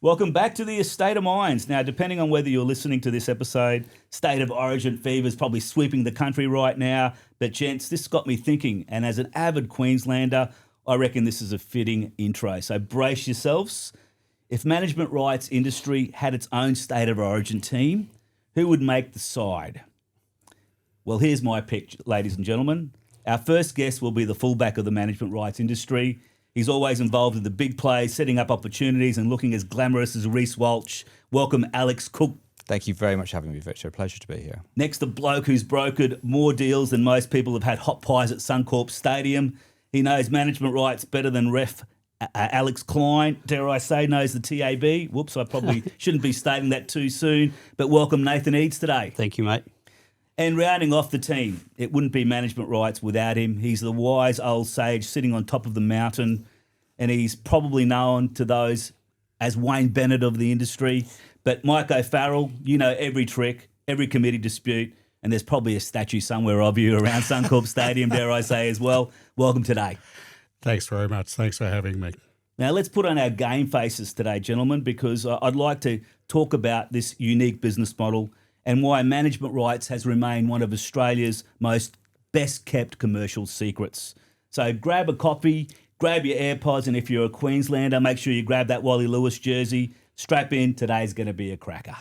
Welcome back to the Estate of Minds. Now, depending on whether you're listening to this episode, State of Origin fever is probably sweeping the country right now. But, gents, this got me thinking. And as an avid Queenslander, I reckon this is a fitting intro. So brace yourselves. If management rights industry had its own State of Origin team, who would make the side? Well, here's my pick, ladies and gentlemen. Our first guest will be the fullback of the management rights industry. He's always involved in the big plays, setting up opportunities and looking as glamorous as Reece Walsh. Welcome, Alex Cook. Thank you very much for having me, Victor. A pleasure to be here. Next, the bloke who's brokered more deals than most people have had hot pies at Suncorp Stadium. He knows management rights better than ref Alex Klein, dare I say, knows the TAB. Whoops, I probably shouldn't be stating that too soon. But welcome, Nathan Eades, today. Thank you, mate. And rounding off the team, it wouldn't be management rights without him. He's the wise old sage sitting on top of the mountain, and he's probably known to those as Wayne Bennett of the industry. But Mike O'Farrell, you know every trick, every committee dispute, and there's probably a statue somewhere of you around Suncorp Stadium, dare I say, as well. Welcome today. Thanks very much. Thanks for having me. Now, let's put on our game faces today, gentlemen, because I'd like to talk about this unique business model and why management rights has remained one of Australia's most best-kept commercial secrets. So grab a coffee, grab your AirPods, and if you're a Queenslander, make sure you grab that Wally Lewis jersey. Strap in, today's going to be a cracker.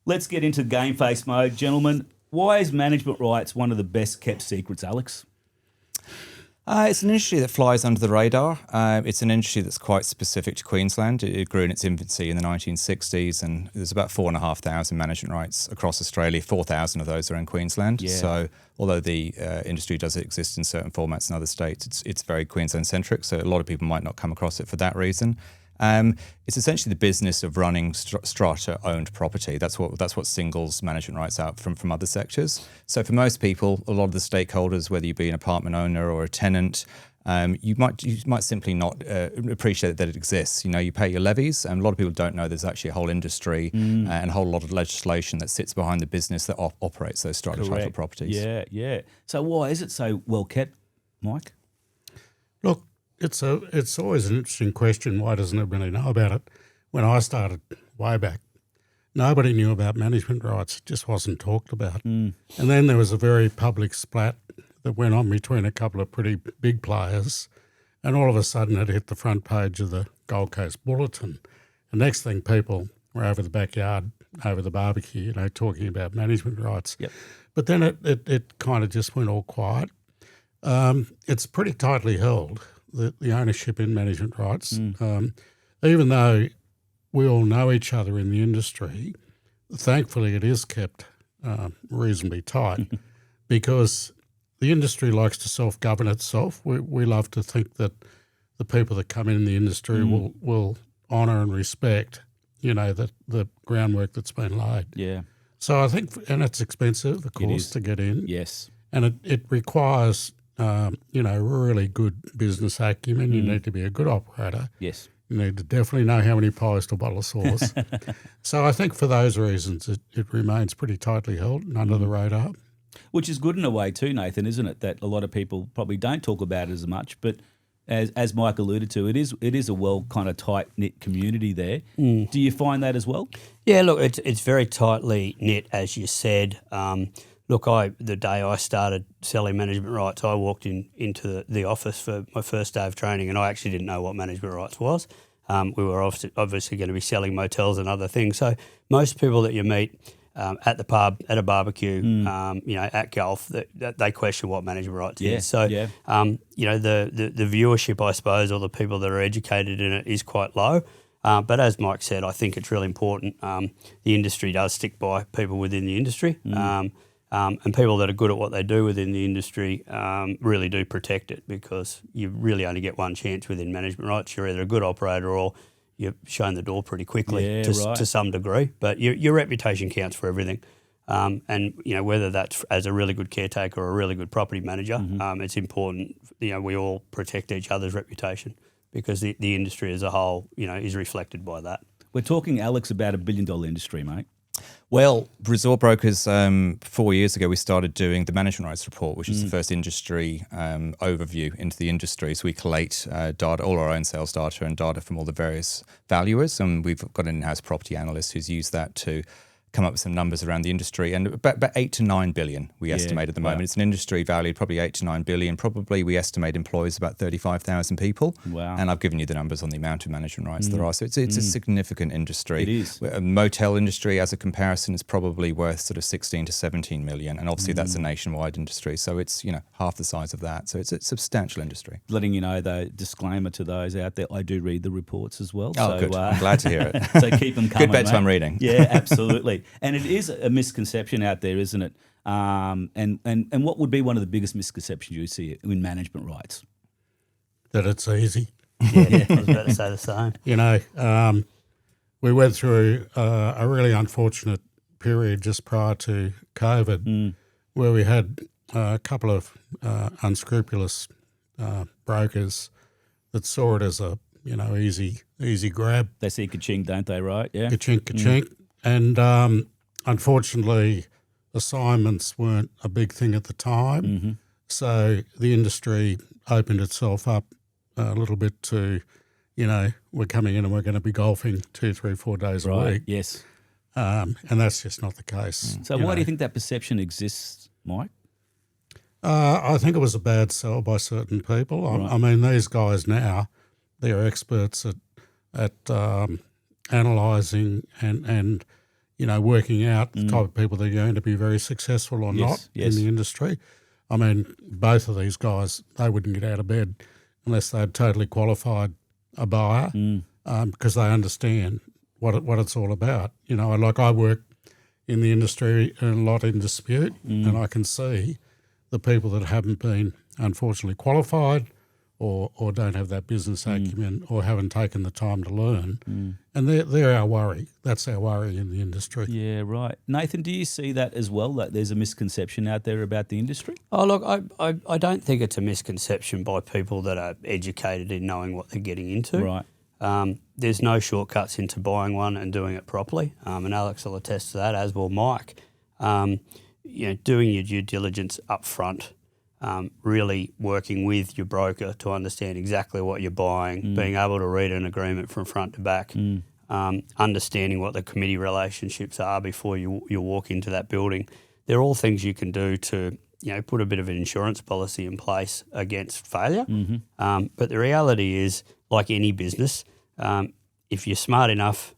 Let's get into game face mode. Gentlemen, why is management rights one of the best-kept secrets, Alex? It's an industry that flies under the radar. It's an industry that's quite specific to Queensland. It grew in its infancy in the 1960s, and there's about 4,500 management rights across Australia. 4,000 of those are in Queensland. Yeah. So although the industry does exist in certain formats in other states, it's very Queensland-centric, so a lot of people might not come across it for that reason. It's essentially the business of running strata-owned property. That's what singles management rights out from other sectors. So for most people, a lot of the stakeholders, whether you be an apartment owner or a tenant, you might simply not appreciate that it exists. You know, you pay your levies, and a lot of people don't know there's actually a whole industry and a whole lot of legislation that sits behind the business that operates those strata-titled properties. Yeah. So why is it so well kept, Mike? Look, it's always an interesting question. Why doesn't everybody know about it? When I started way back, nobody knew about management rights. It just wasn't talked about. And then there was a very public splat that went on between a couple of pretty big players, and all of a sudden it hit the front page of the Gold Coast Bulletin. The next thing, people were over the backyard, over the barbecue, you know, talking about management rights. Yep. But then it kind of just went all quiet. It's pretty tightly held, the ownership in management rights. Even though we all know each other in the industry, thankfully it is kept reasonably tight because the industry likes to self-govern itself. We love to think that the people that come in the industry will honour and respect, you know, the groundwork that's been laid. Yeah. So I think, and it's expensive, of course, to get in. Yes. And it requires, really good business acumen. You need to be a good operator. Yes. You need to definitely know how many pies to a bottle of sauce. So I think for those reasons, it remains pretty tightly held and under the radar. Which is good in a way too, Nathan, isn't it? That a lot of people probably don't talk about it as much, but as Mike alluded to, it is a well kind of tight-knit community there. Do you find that as well? Yeah, look, it's very tightly knit, as you said. Look, the day I started selling management rights, I walked into the office for my first day of training, and I actually didn't know what management rights was. We were obviously going to be selling motels and other things. So most people that you meet at the pub, at a barbecue, at golf, they question what management rights is. So, the viewership, I suppose, or the people that are educated in it is quite low. But as Mike said, I think it's really important. The industry does stick by people within the industry. And people that are good at what they do within the industry really do protect it, because you really only get one chance within management rights. You're either a good operator or you're shown the door pretty quickly to some degree. But your reputation counts for everything. And whether that's as a really good caretaker or a really good property manager, it's important. We all protect each other's reputation, because the industry as a whole, is reflected by that. We're talking, Alex, about $1 billion industry, mate. Well, Resort Brokers, 4 years ago, we started doing the Management Rights Report, which is the first industry overview into the industry. So we collate data, all our own sales data and data from all the various valuers. And we've got an in-house property analyst who's used that to come up with some numbers around the industry. And about 8 to 9 billion, we estimate at the moment. Wow. It's an industry valued probably 8 to 9 billion. Probably we estimate employs about 35,000 people. Wow. And I've given you the numbers on the amount of management rights there are. So it's a significant industry. It is. A motel industry, as a comparison, is probably worth sort of 16 to 17 million. And obviously that's a nationwide industry. So it's, half the size of that. So it's a substantial industry. Letting you know, though, disclaimer to those out there, I do read the reports as well. Oh, so, good. I'm glad to hear it. So keep them coming. Good bedtime mate. reading. Yeah, absolutely. And it is a misconception out there, isn't it? And what would be one of the biggest misconceptions you see in management rights? That it's easy. Yeah, I was about to say the same. We went through a really unfortunate period just prior to COVID where we had a couple of unscrupulous brokers that saw it as a, easy grab. They see ka-ching, don't they, right? Yeah. Ka-chink, ka-chink. And unfortunately, assignments weren't a big thing at the time. So the industry opened itself up a little bit to, we're coming in and we're going to be golfing 2, 3, 4 days a week. Yes. And that's just not the case. So why do you think that perception exists, Mike? I think it was a bad sell by certain people. I mean, these guys now, they're experts at analysing and working out the type of people that are going to be very successful or not in the industry. I mean, both of these guys, they wouldn't get out of bed unless they had totally qualified a buyer because they understand what it's all about. I work in the industry and a lot in dispute and I can see the people that haven't been unfortunately qualified or don't have that business acumen or haven't taken the time to learn. And they're our worry. That's our worry in the industry. Yeah, right. Nathan, do you see that as well, that there's a misconception out there about the industry? Oh, look, I don't think it's a misconception by people that are educated in knowing what they're getting into. Right. There's no shortcuts into buying one and doing it properly. And Alex will attest to that, as will Mike. Doing your due diligence up front, really working with your broker to understand exactly what you're buying, being able to read an agreement from front to back, understanding what the committee relationships are before you walk into that building. They're all things you can do to put a bit of an insurance policy in place against failure. But the reality is, like any business, if you're smart enough,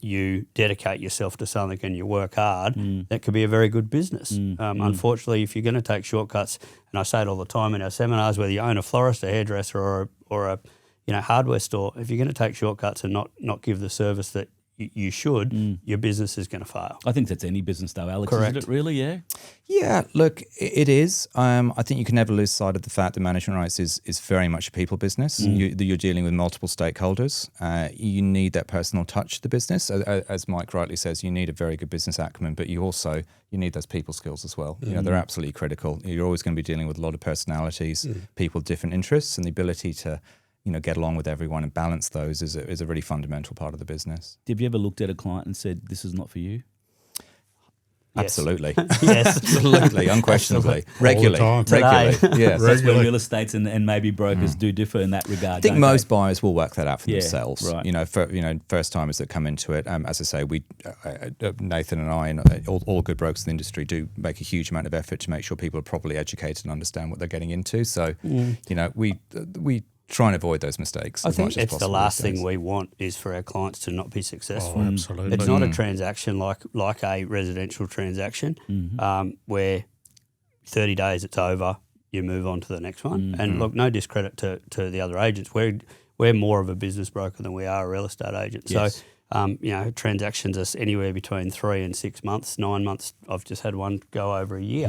you dedicate yourself to something and you work hard, that could be a very good business. Unfortunately, if you're going to take shortcuts, and I say it all the time in our seminars, whether you own a florist, a hairdresser, or a hardware store, if you're going to take shortcuts and not give the service that you should, your business is going to fail. I think that's any business though, Alex. Correct. Isn't it really? Yeah. Yeah, look, it is. I think you can never lose sight of the fact that management rights is very much a people business. You're dealing with multiple stakeholders. You need that personal touch to the business. As Mike rightly says, you need a very good business acumen, but you need those people skills as well. They're absolutely critical. You're always going to be dealing with a lot of personalities, people with different interests, and the ability to get along with everyone and balance those is a really fundamental part of the business. Have you ever looked at a client and said, this is not for you? Yes. Absolutely. Yes. Absolutely, unquestionably. Regularly. Today. Yes. That's where real estates and maybe brokers do differ in that regard. I think don't most they? buyers will work that out for themselves. Right. First timers that come into it. As I say, Nathan and I, and all good brokers in the industry do make a huge amount of effort to make sure people are properly educated and understand what they're getting into. So, we try and avoid those mistakes. I as think much as it's the possible last these days. thing we want is for our clients to not be successful. Oh, absolutely. It's not a transaction like a residential transaction where 30 days it's over, you move on to the next one. And look, no discredit to the other agents. We're more of a business broker than we are a real estate agent. Yes. So, transactions are anywhere between 3 and 6 months, 9 months. I've just had one go over a year.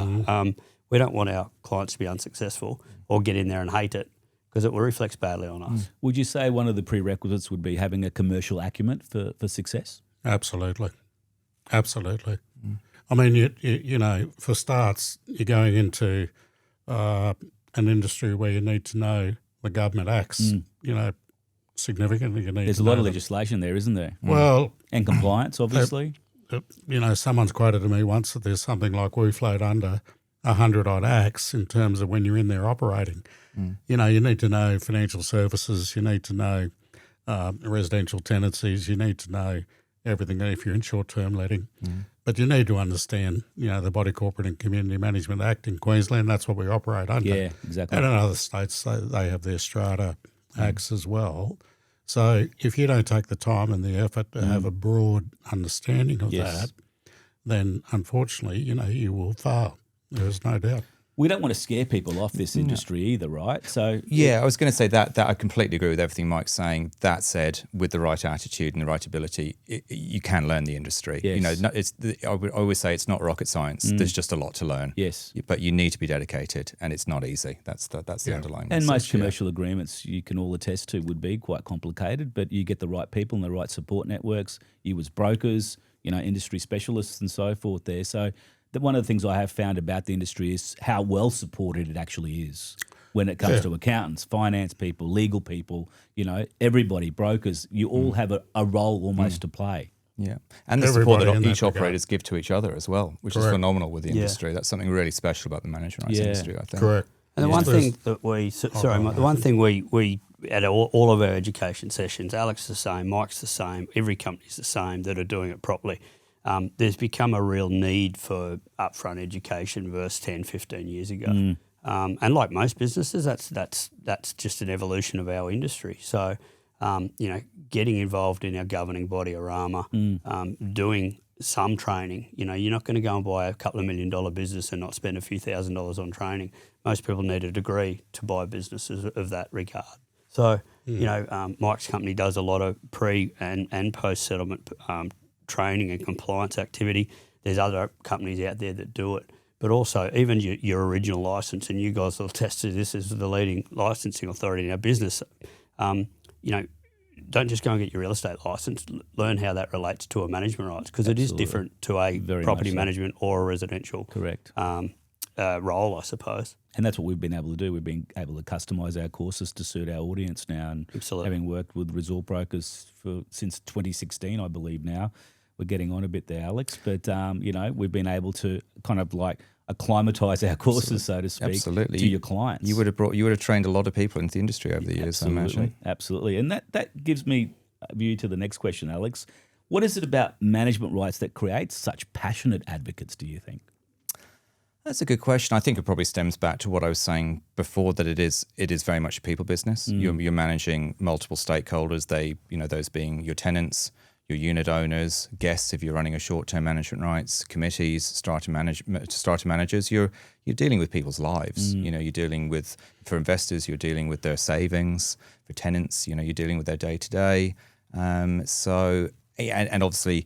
We don't want our clients to be unsuccessful or get in there and hate it, because it will reflect badly on us. Would you say one of the prerequisites would be having a commercial acumen for success? Absolutely. Absolutely. I mean, for starts, you're going into an industry where you need to know the government acts, significantly. You need There's to a lot know of them. legislation there, isn't there? Well, And compliance, obviously. someone's quoted to me once that there's something like we float under 100 odd acts in terms of when you're in there operating. You need to know financial services, you need to know residential tenancies, you need to know everything if you're in short-term letting. But you need to understand, the Body Corporate and Community Management Act in Queensland. That's what we operate under. Yeah, exactly. And in other states, they have their strata acts as well. So if you don't take the time and the effort to have a broad understanding of that, then unfortunately, you will fail. There's no doubt. We don't want to scare people off this industry either, right? So Yeah, I was going to say that I completely agree with everything Mike's saying. That said, with the right attitude and the right ability, you can learn the industry. Yes. I always say it's not rocket science. There's just a lot to learn. Yes. But you need to be dedicated, and it's not easy. That's the underlying And message. most commercial agreements you can all attest to would be quite complicated, but you get the right people and the right support networks, you as brokers, industry specialists and so forth there. So one of the things I have found about the industry is how well supported it actually is when it comes to accountants, finance people, legal people, everybody, brokers, you all have a role almost to play. Yeah, and the Everybody support in that that each operators give to each other as well, which is phenomenal with the industry. That's something really special about the management rights industry, I think. Correct. And the one thing that the one thing we at all of our education sessions, Alex is the same, Mike's the same, every company's the same that are doing it properly. There's become a real need for upfront education versus 10, 15 years ago. And like most businesses, that's just an evolution of our industry. So, getting involved in our governing body, ARAMA, doing some training. You're not going to go and buy a couple of $1 million business and not spend a few $1,000s on training. Most people need a degree to buy businesses of that regard. So, Mike's company does a lot of pre and post-settlement training and compliance activity. There's other companies out there that do it. But also, even your original licence, and you guys will attest to this as the leading licensing authority in our business, don't just go and get your real estate licence. Learn how that relates to a management rights, because it is different to a property management or a residential role, I suppose. And that's what we've been able to do. We've been able to customise our courses to suit our audience now. And having worked with resort brokers since 2016, I believe now, we're getting on a bit there, Alex. But, we've been able to kind of like acclimatise our courses, so to speak, to your clients. You would have trained a lot of people into the industry over the years, I imagine. Absolutely. And that gives me a view to the next question, Alex. What is it about management rights that creates such passionate advocates, do you think? That's a good question. I think it probably stems back to what I was saying before, that it is very much a people business. You're managing multiple stakeholders, those being your tenants, your unit owners, guests if you're running a short-term management rights, committees, strata managers. You're dealing with people's lives. You're dealing with, for investors, you're dealing with their savings. For tenants, you're dealing with their day-to-day. And obviously,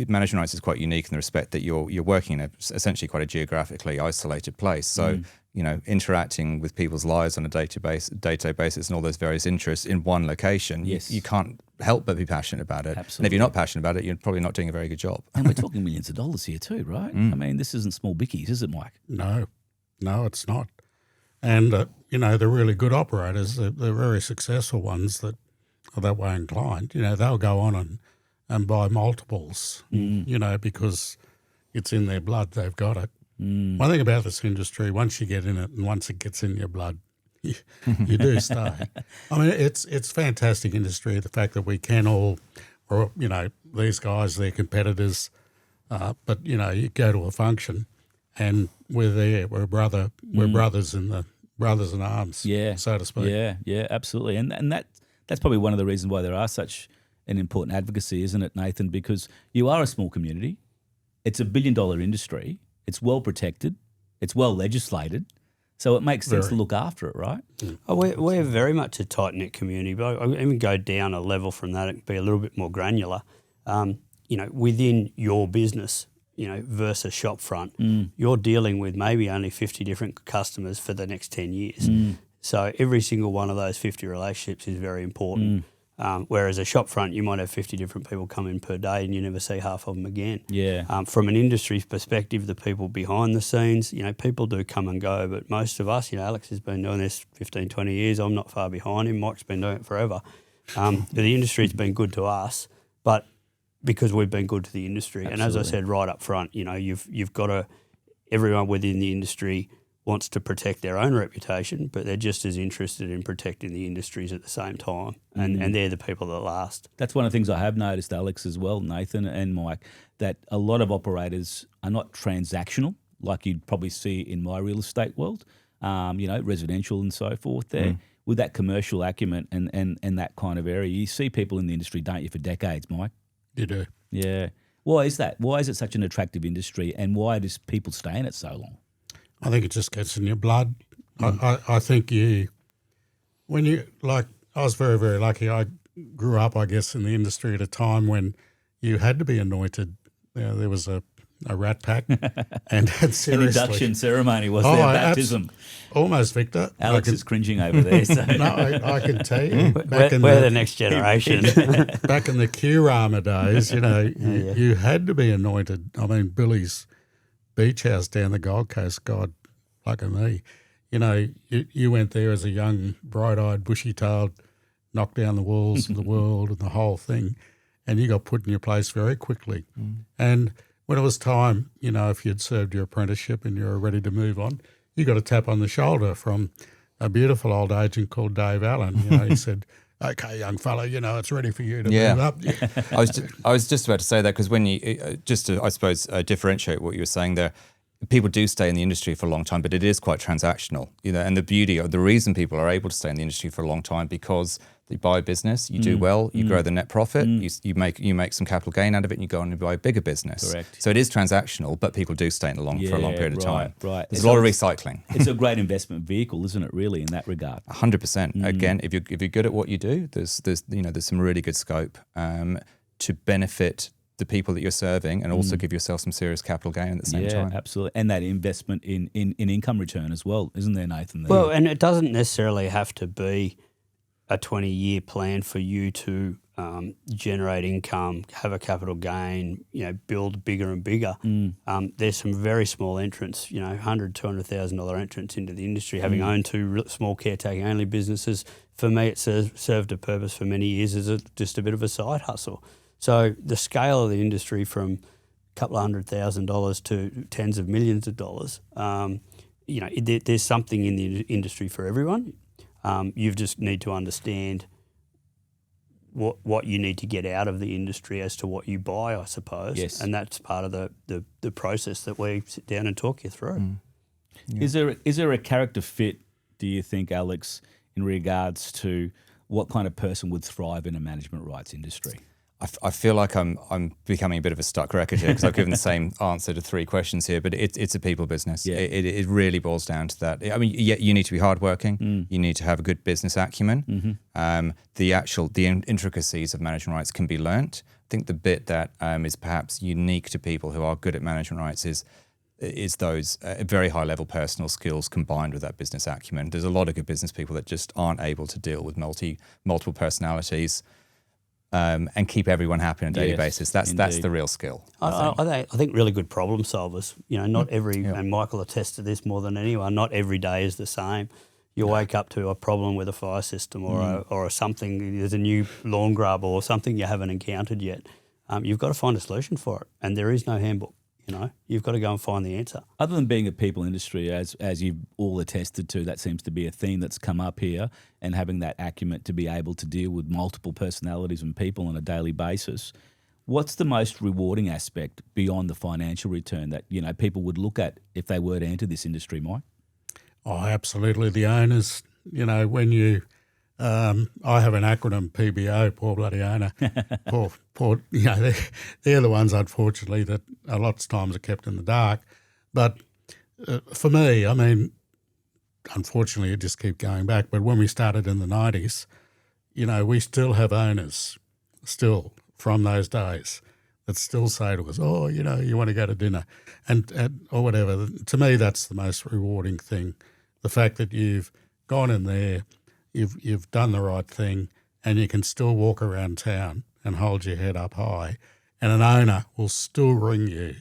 management rights is quite unique in the respect that you're working in essentially quite a geographically isolated place. So interacting with people's lives on a day-to-day basis and all those various interests in one location, you can't help but be passionate about it. Absolutely. And if you're not passionate about it, you're probably not doing a very good job. And we're talking millions of dollars here too, right? I mean, this isn't small bickies, is it, Mike? No, it's not. And, the really good operators, the very successful ones that are that way inclined, they'll go on and buy multiples, because it's in their blood, they've got it. One thing about this industry, once you get in it and once it gets in your blood, you do stay. I mean, it's fantastic industry, the fact that we can all, or, these guys, they're competitors, but, you go to a function and we're there, we're brothers in arms, so to speak. Yeah, absolutely. And that's probably one of the reasons why there are such an important advocacy, isn't it, Nathan? Because you are a small community. It's $1 billion industry. It's well protected. It's well legislated. So it makes sense to look after it, right? Oh, we're very much a tight-knit community, but I even go down a level from that and be a little bit more granular. Within your business, versus shopfront, you're dealing with maybe only 50 different customers for the next 10 years. So every single one of those 50 relationships is very important. Whereas a shopfront, you might have 50 different people come in per day and you never see half of them again. Yeah. From an industry perspective, the people behind the scenes, people do come and go, but most of us, Alex has been doing this 15, 20 years. I'm not far behind him. Mike's been doing it forever. The industry's been good to us, but because we've been good to the industry. Absolutely. And as I said right up front, you've got to, everyone within the industry wants to protect their own reputation, but they're just as interested in protecting the industries at the same time. And they're the people that last. That's one of the things I have noticed, Alex, as well, Nathan and Mike, that a lot of operators are not transactional like you'd probably see in my real estate world, residential and so forth there. With that commercial acumen and that kind of area, you see people in the industry, don't you, for decades, Mike? You do. Yeah. Why is that? Why is it such an attractive industry, and why does people stay in it so long? I think it just gets in your blood. I think I was very, very lucky. I grew up, I guess, in the industry at a time when you had to be anointed. There was a rat pack, and seriously, An induction ceremony was their baptism. Almost, Victor. Alex is cringing over there. So. No, I can tell you. We're the next generation. Back in the Q-Rama days, you had to be anointed. I mean, Billy's beach house down the Gold Coast, God, lucky me. You went there as a young, bright-eyed, bushy-tailed, knocked down the walls of the world and the whole thing, and you got put in your place very quickly. And when it was time, if you'd served your apprenticeship and you were ready to move on, you got a tap on the shoulder from a beautiful old agent called Dave Allen. He said, "Okay, young fella, it's ready for you to move up." I was just about to say that, because when you just to, I suppose, differentiate what you were saying there, people do stay in the industry for a long time, but it is quite transactional. And the beauty or the reason people are able to stay in the industry for a long time, because you buy a business, you do well, you grow the net profit, you make some capital gain out of it, and you go on and buy a bigger business. Correct. So it is transactional, but people do stay in for a long period of time. Right. There's a lot of recycling. It's a great investment vehicle, isn't it? Really, in that regard. 100%. Again, if you're good at what you do, there's some really good scope to benefit the people that you're serving, and also give yourself some serious capital gain at the same time. Yeah, absolutely. And that investment in income return as well, isn't there, Nathan? Well, and it doesn't necessarily have to be a 20-year plan for you to generate income, have a capital gain, build bigger and bigger. There's some very small entrants, $100,000, $200,000 entrants into the industry, having owned two small caretaking-only businesses. For me, it served a purpose for many years as just a bit of a side hustle. So the scale of the industry, from a couple of $100,000 to tens of millions of dollars, there's something in the industry for everyone. You just need to understand what you need to get out of the industry as to what you buy, I suppose. Yes. And that's part of the process that we sit down and talk you through. Yeah. Is there a character fit, do you think, Alex, in regards to what kind of person would thrive in a management rights industry? I feel like I'm becoming a bit of a stuck record here, because I've given the same answer to 3 questions here, but it's a people business. Yeah. It really boils down to that. I mean, you need to be hardworking. You need to have a good business acumen. The intricacies of management rights can be learnt. I think the bit that is perhaps unique to people who are good at management rights is those very high level personal skills combined with that business acumen. There's a lot of good business people that just aren't able to deal with multiple personalities. And keep everyone happy on a daily basis. That's the real skill. I think really good problem solvers. Not every, and Michael attests to this more than anyone, not every day is the same. You wake up to a problem with a fire system or something, there's a new lawn grub or something you haven't encountered yet. You've got to find a solution for it, and there is no handbook. You've got to go and find the answer. Other than being a people industry, as you've all attested to, that seems to be a theme that's come up here, and having that acumen to be able to deal with multiple personalities and people on a daily basis. What's the most rewarding aspect beyond the financial return that people would look at if they were to enter this industry, Mike? Oh, absolutely. The owners, when you I have an acronym, PBO, poor bloody owner. poor, they're the ones, unfortunately, that a lot of times are kept in the dark. But for me, I mean, unfortunately, it just keeps going back. But when we started in the 90s, we still have owners still from those days that still say to us, oh, you want to go to dinner and or whatever. To me, that's the most rewarding thing, the fact that you've gone in there, you've done the right thing, and you can still walk around town and hold your head up high, and an owner will still ring you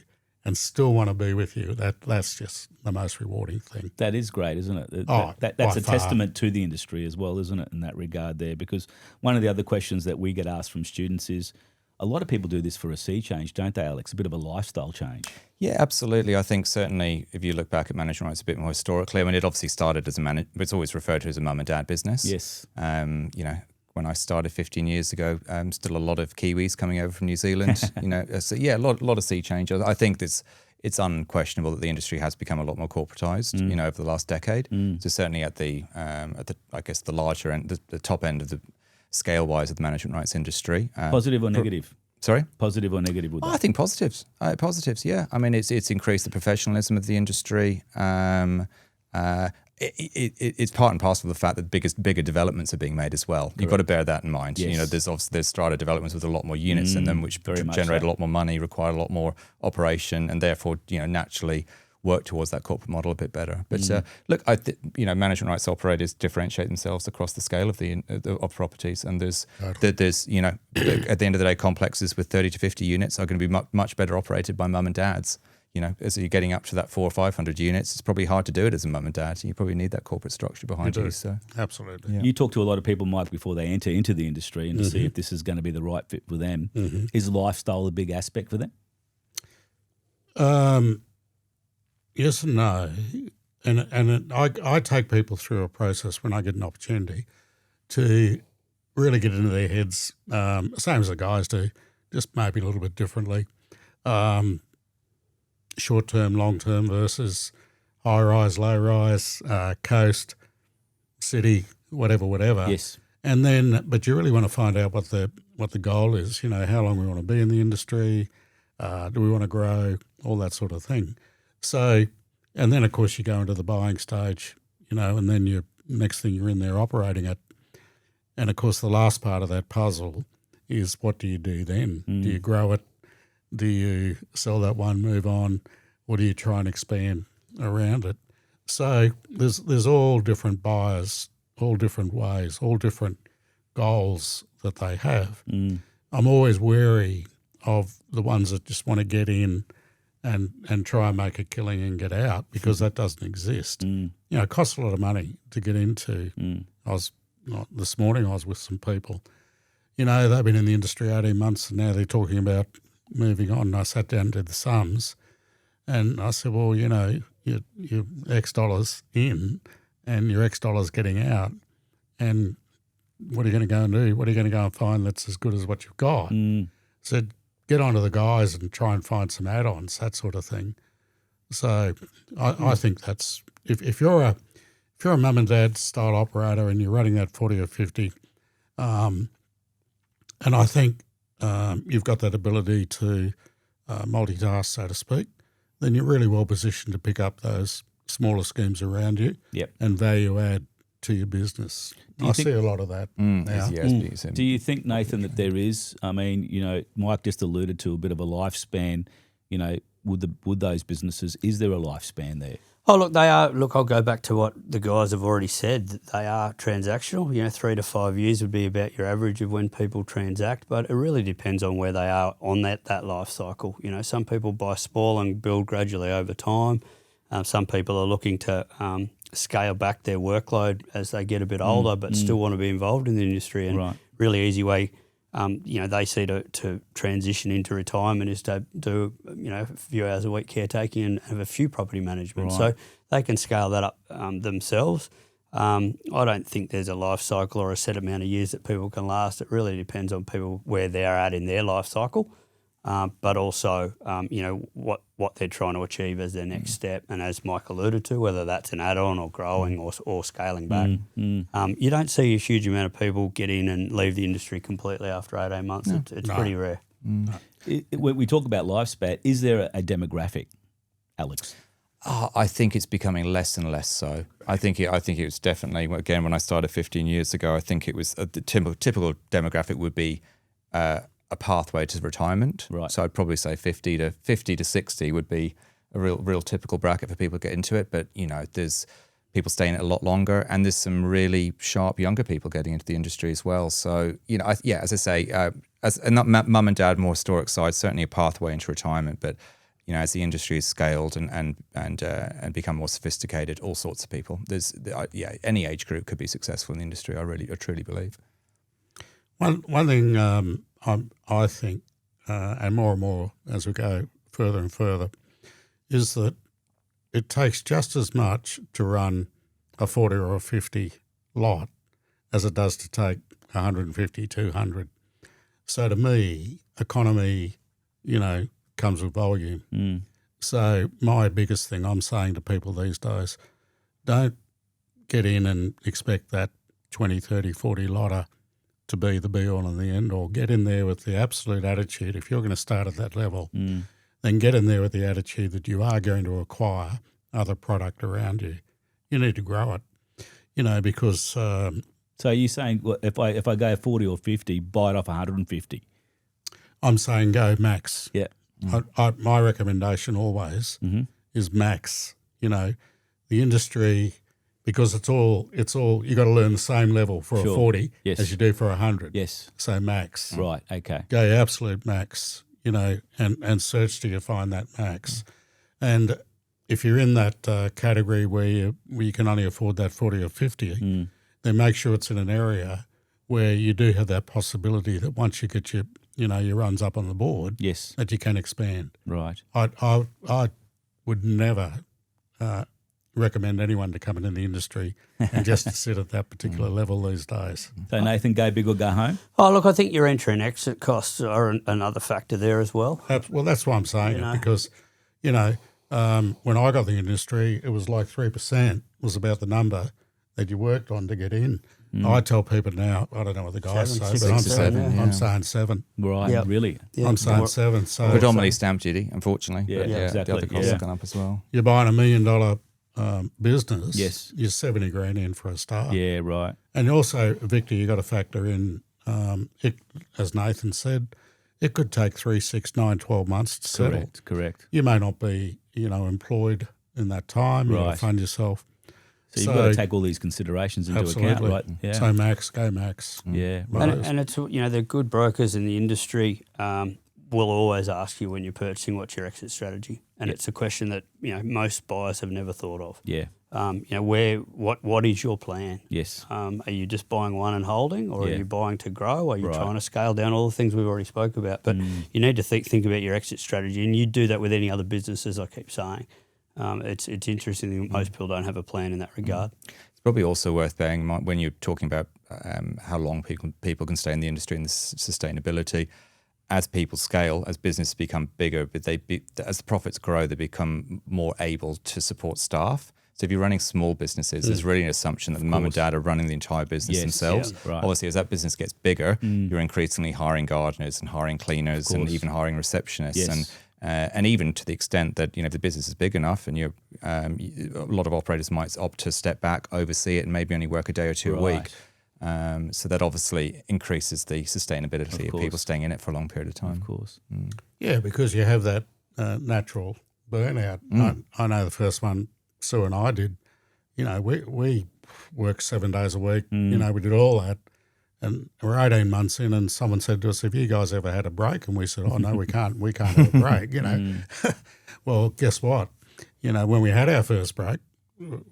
and still want to be with you. That's just the most rewarding thing. That is great, isn't it? That's a testament to the industry as well, isn't it, in that regard there? Because one of the other questions that we get asked from students is, a lot of people do this for a sea change, don't they, Alex? A bit of a lifestyle change. Yeah, absolutely. I think certainly if you look back at management rights a bit more historically, I mean, it obviously started as it's always referred to as a mum and dad business. Yes. When I started 15 years ago, still a lot of Kiwis coming over from New Zealand. So yeah, a lot of sea change. I think it's unquestionable that the industry has become a lot more corporatized, over the last decade. So certainly at the I guess the larger end, the top end of the scale wise of the management rights industry. Positive or negative? Sorry? Positive or negative with that? I think positives. Positives, yeah. I mean, it's increased the professionalism of the industry. It's part and parcel of the fact that bigger developments are being made as well. Correct. You've got to bear that in mind. Yes. There's strata developments with a lot more units in them, which generate a lot more money, require a lot more operation, and therefore, naturally work towards that corporate model a bit better. But look, management rights operators differentiate themselves across the scale of of properties, and there's at the end of the day, complexes with 30 to 50 units are going to be much better operated by mum and dads. As you're getting up to that 400 or 500 units, it's probably hard to do it as a mum and dad. You probably need that corporate structure behind you. So absolutely, yeah. You talk to a lot of people, Mike, before they enter into the industry, and to see if this is going to be the right fit for them. Is lifestyle a big aspect for them? Yes and no, and I take people through a process when I get an opportunity to really get into their heads, same as the guys do, just maybe a little bit differently. Short-term, long-term versus high-rise, low-rise, coast, city, whatever. Yes. And then, but you really want to find out what the goal is, how long we want to be in the industry, do we want to grow, all that sort of thing. So, and then, of course, you go into the buying stage, and then next thing you're in there operating it. And, of course, the last part of that puzzle is what do you do then? Do you grow it? Do you sell that one, move on, or do you try and expand around it? So there's all different buyers, all different ways, all different goals that they have. I'm always wary of the ones that just want to get in and try and make a killing and get out, because that doesn't exist. It costs a lot of money to get into. This morning I was with some people. They've been in the industry 18 months and now they're talking about moving on. I sat down and did the sums and I said, well, you're X dollars in and you're X dollars getting out, and what are you going to go and do? What are you going to go and find that's as good as what you've got? Said, get onto the guys and try and find some add-ons, that sort of thing. So I think that's, if you're a mum and dad style operator and you're running that 40 or 50, and I think you've got that ability to multitask, so to speak, then you're really well positioned to pick up those smaller schemes around you and value add to your business. I see a lot of that now. Do you think, Nathan, that there is, Mike just alluded to a bit of a lifespan, would those businesses, is there a lifespan there? Oh, look, they are. Look, I'll go back to what the guys have already said. That they are transactional. 3 to 5 years would be about your average of when people transact, but it really depends on where they are on that life cycle. Some people buy small and build gradually over time. Some people are looking to scale back their workload as they get a bit older, but still want to be involved in the industry. And really easy way, they see to transition into retirement is to do, a few hours a week caretaking and have a few property management. So they can scale that up themselves. I don't think there's a life cycle or a set amount of years that people can last. It really depends on people where they're at in their life cycle, but also, what they're trying to achieve as their next step. And as Mike alluded to, whether that's an add-on or growing or scaling back. You don't see a huge amount of people get in and leave the industry completely after 18 months. It's pretty rare. When we talk about lifespan, is there a demographic, Alex? I think it's becoming less and less so. I think it was definitely, again, when I started 15 years ago, I think it was the typical demographic would be a pathway to retirement. Right. So I'd probably say 50 to 60 would be a real typical bracket for people to get into it. But, there's people staying it a lot longer, and there's some really sharp younger people getting into the industry as well. So, as I say, as not mum and dad, more historic side, certainly a pathway into retirement. But, as the industry has scaled and become more sophisticated, all sorts of people. Any age group could be successful in the industry. I truly believe. One thing I think and more as we go further and further, is that it takes just as much to run a 40 or a 50 lot as it does to take 150, 200. So to me, economy, comes with volume. So my biggest thing I'm saying to people these days, don't get in and expect that 20, 30, 40 lotter to be the be-all and the end-all. Get in there with the absolute attitude. If you're going to start at that level, then get in there with the attitude that you are going to acquire other product around you. You need to grow it, because... So you're saying if I go 40 or 50, buy it off 150? I'm saying go max. Yeah. My recommendation always is max. The industry, because it's all you got to learn the same level for a 40 as you do for 100. Yes. So max. Right. Okay. Go absolute max. And search till you find that max. And if you're in that category where you can only afford that 40 or 50, then make sure it's in an area where you do have that possibility that once you get your runs up on the board, yes, that you can expand. Right. I would never recommend anyone to come into the industry and just to sit at that particular level these days. So Nathan, go big or go home? Oh, look, I think your entry and exit costs are another factor there as well. Well, that's why I'm saying it, because, when I got the industry, it was like 3% was about the number that you worked on to get in. I tell people now, I don't know what the guys say, but I'm saying 7. Right, Yep. really? Yeah. I'm saying 7. So Predominantly stamp duty, unfortunately. Yeah, but exactly. The other costs have gone up as well. you're buying $1 million business. Yes. You're 70 grand in for a start. Yeah, right. And also, Victor, you got to factor in, it, as Nathan said, it could take 3, 6, 9, 12 months to settle. Correct. You may not be, employed in that time. You got Right. to fund yourself. So you've got to take all these considerations into account, right? Yeah. So max, go max. Yeah. Right. And it's, the good brokers in the industry will always ask you when you're purchasing what's your exit strategy. And it's a question that, most buyers have never thought of. Yeah. What is your plan? Yes. Are you just buying one and holding, or are Yeah. you buying to grow? Are you Right. trying to scale down all the things we've already spoke about? But you need to think about your exit strategy, and you do that with any other business, as I keep saying. It's interesting that most people don't have a plan in that regard. It's probably also worth bearing in mind when you're talking about how long people can stay in the industry and the sustainability. As people scale, as businesses become bigger, but as the profits grow, they become more able to support staff. So if you're running small businesses, there's really an assumption that the mum and dad are running the entire business themselves. Yeah, right. Obviously, as that business gets bigger, you're increasingly hiring gardeners and hiring cleaners and even hiring receptionists. Yes. And even to the extent that, if the business is big enough and a lot of operators might opt to step back, oversee it, and maybe only work a day or two a week. So that obviously increases the sustainability of people staying in it for a long period of time. Of course. Yeah, because you have that natural burnout. I know the first one Sue and I did. We worked 7 days a week. We did all that. And we're 18 months in, and someone said to us, "Have you guys ever had a break?" And we said, "Oh no, we can't. We can't have a break." Well, guess what? When we had our first break,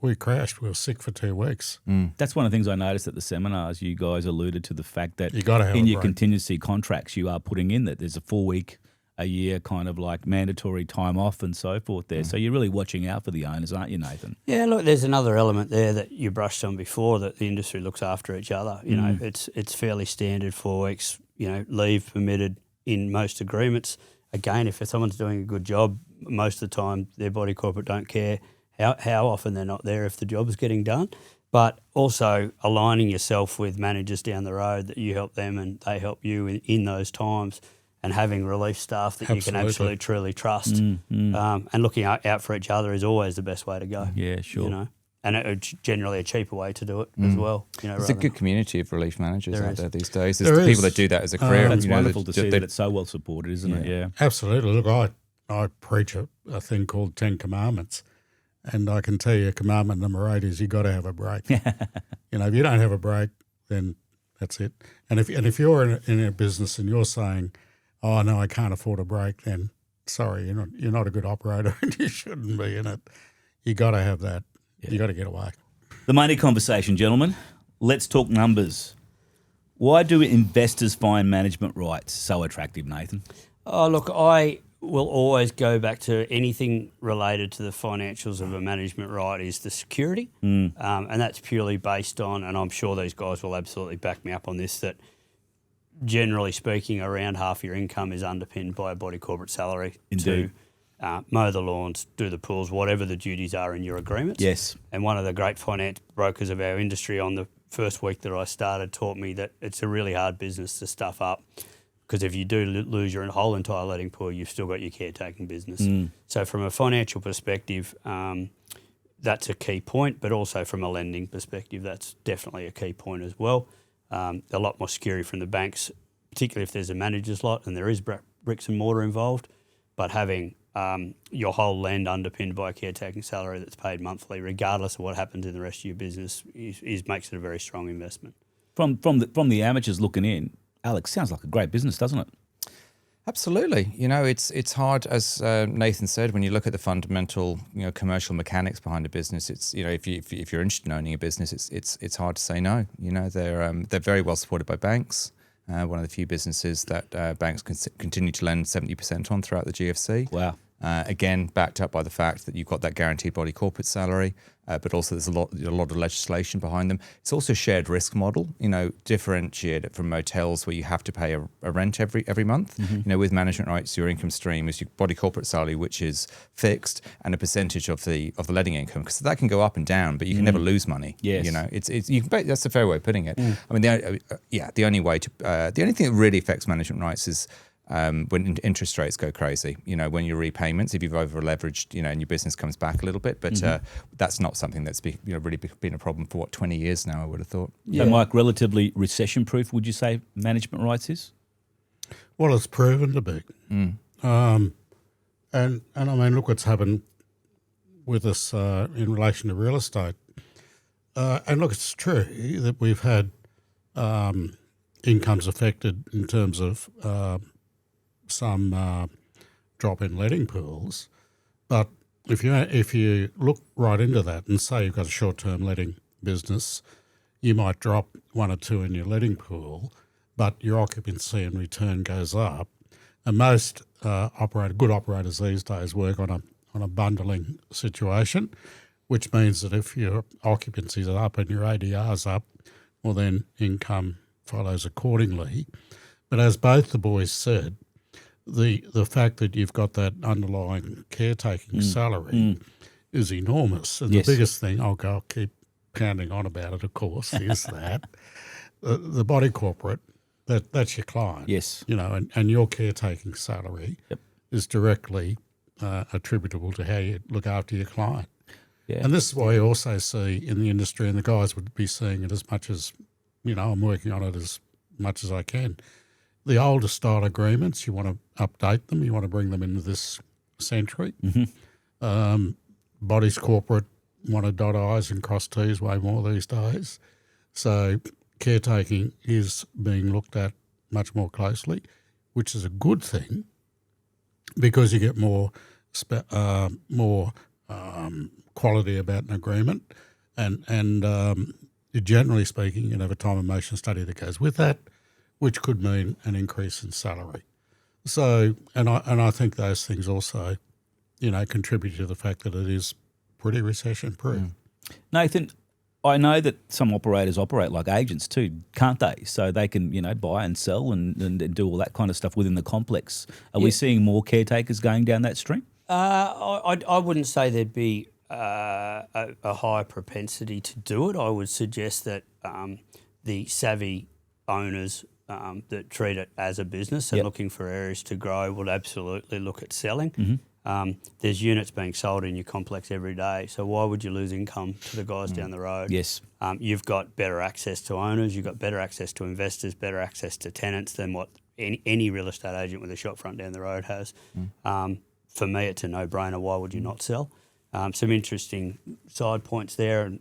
we crashed. We were sick for 2 weeks. That's one of the things I noticed at the seminars. You guys alluded to the fact that You gotta have in a your break. contingency contracts, you are putting in that there's a 4-week a year kind of like mandatory time off and so forth there. So you're really watching out for the owners, aren't you, Nathan? Yeah, look, there's another element there that you brushed on before, that the industry looks after each other. It's fairly standard 4 weeks, leave permitted in most agreements. Again, if someone's doing a good job, most of the time their body corporate don't care how often they're not there if the job's getting done. But also aligning yourself with managers down the road that you help them and they help you in those times, and having relief staff that you can absolutely truly trust. And looking out for each other is always the best way to go. Yeah, sure. And it's generally a cheaper way to do it as well. There's a good community of relief managers out there these days. There There's people is. that do that as a career. That's wonderful to see that it's so well supported, isn't it? Yeah. Absolutely. Look, I preach a thing called 10 Commandments, and I can tell you commandment number 8 is you got to have a break. If you don't have a break, then that's it. And if you're in a business and you're saying, "Oh no, I can't afford a break," then sorry, you're not a good operator and you shouldn't be in it. You got to have that. You got to get away. The money conversation, gentlemen. Let's talk numbers. Why do investors find management rights so attractive, Nathan? Oh, look, I will always go back to anything related to the financials of a management right is the security. And that's purely based on, and I'm sure these guys will absolutely back me up on this, that generally speaking, around half your income is underpinned by a body corporate salary. Indeed. To mow the lawns, do the pools, whatever the duties are in your agreements. Yes. And one of the great finance brokers of our industry on the first week that I started taught me that it's a really hard business to stuff up, because if you do lose your whole entire letting pool, you've still got your caretaking business. So from a financial perspective, that's a key point, but also from a lending perspective, that's definitely a key point as well. A lot more security from the banks, particularly if there's a manager's lot and there is bricks and mortar involved, but having your whole land underpinned by a caretaking salary that's paid monthly, regardless of what happens in the rest of your business, makes it a very strong investment. From the amateurs looking in, Alex, sounds like a great business, doesn't it? Absolutely. It's hard, as Nathan said, when you look at the fundamental, commercial mechanics behind a business. It's if you're interested in owning a business, it's hard to say no. They're very well supported by banks. One of the few businesses that banks continue to lend 70% on throughout the GFC. Wow. Again, backed up by the fact that you've got that guaranteed body corporate salary, but also there's a lot of legislation behind them. It's also a shared risk model, differentiated from motels where you have to pay a rent every month. With management rights, your income stream is your body corporate salary, which is fixed, and a percentage of the letting income, because that can go up and down, but you can never lose money. Yes. That's a fair way of putting it. I mean, the only thing that really affects management rights is when interest rates go crazy, when your repayments, if you've over leveraged, and your business comes back a little bit, but that's not something that's really been a problem for 20 years now, I would have thought. So, Mike, relatively recession proof, would you say management rights is? Well, it's proven to be. And I mean, look what's happened with us in relation to real estate. And look, it's true that we've had incomes affected in terms of some drop in letting pools, but if you look right into that and say you've got a short-term letting business, you might drop 1 or 2 in your letting pool, but your occupancy and return goes up. And most good operators these days work on a bundling situation, which means that if your occupancies are up and your ADR's up, well then income follows accordingly. But as both the boys said, the fact that you've got that underlying caretaking salary is enormous. And Yes. the biggest thing, I'll keep pounding on about it, of course, is that the body corporate, that's your client. Yes. And your caretaking salary is directly attributable to how you look after your client. Yeah. And this is why you also see in the industry, and the guys would be seeing it as much as, I'm working on it as much as I can. The older style agreements, you want to update them, you want to bring them into this century. Bodies corporate want to dot I's and cross T's way more these days. So caretaking is being looked at much more closely, which is a good thing because you get more quality about an agreement, and generally speaking, you have a time and motion study that goes with that, which could mean an increase in salary. So, and I think those things also, contribute to the fact that it is pretty recession-proof. Nathan, I know that some operators operate like agents too, can't they? So they can, buy and sell and do all that kind of stuff within the complex. Are we seeing more caretakers going down that stream? I wouldn't say there'd be a high propensity to do it. I would suggest that the savvy owners that treat it as a business and looking for areas to grow would absolutely look at selling. There's units being sold in your complex every day, so why would you lose income to the guys down the road? Yes. You've got better access to owners, you've got better access to investors, better access to tenants than what any real estate agent with a shop front down the road has. For me, it's a no-brainer. Why would you not sell? Some interesting side points there, and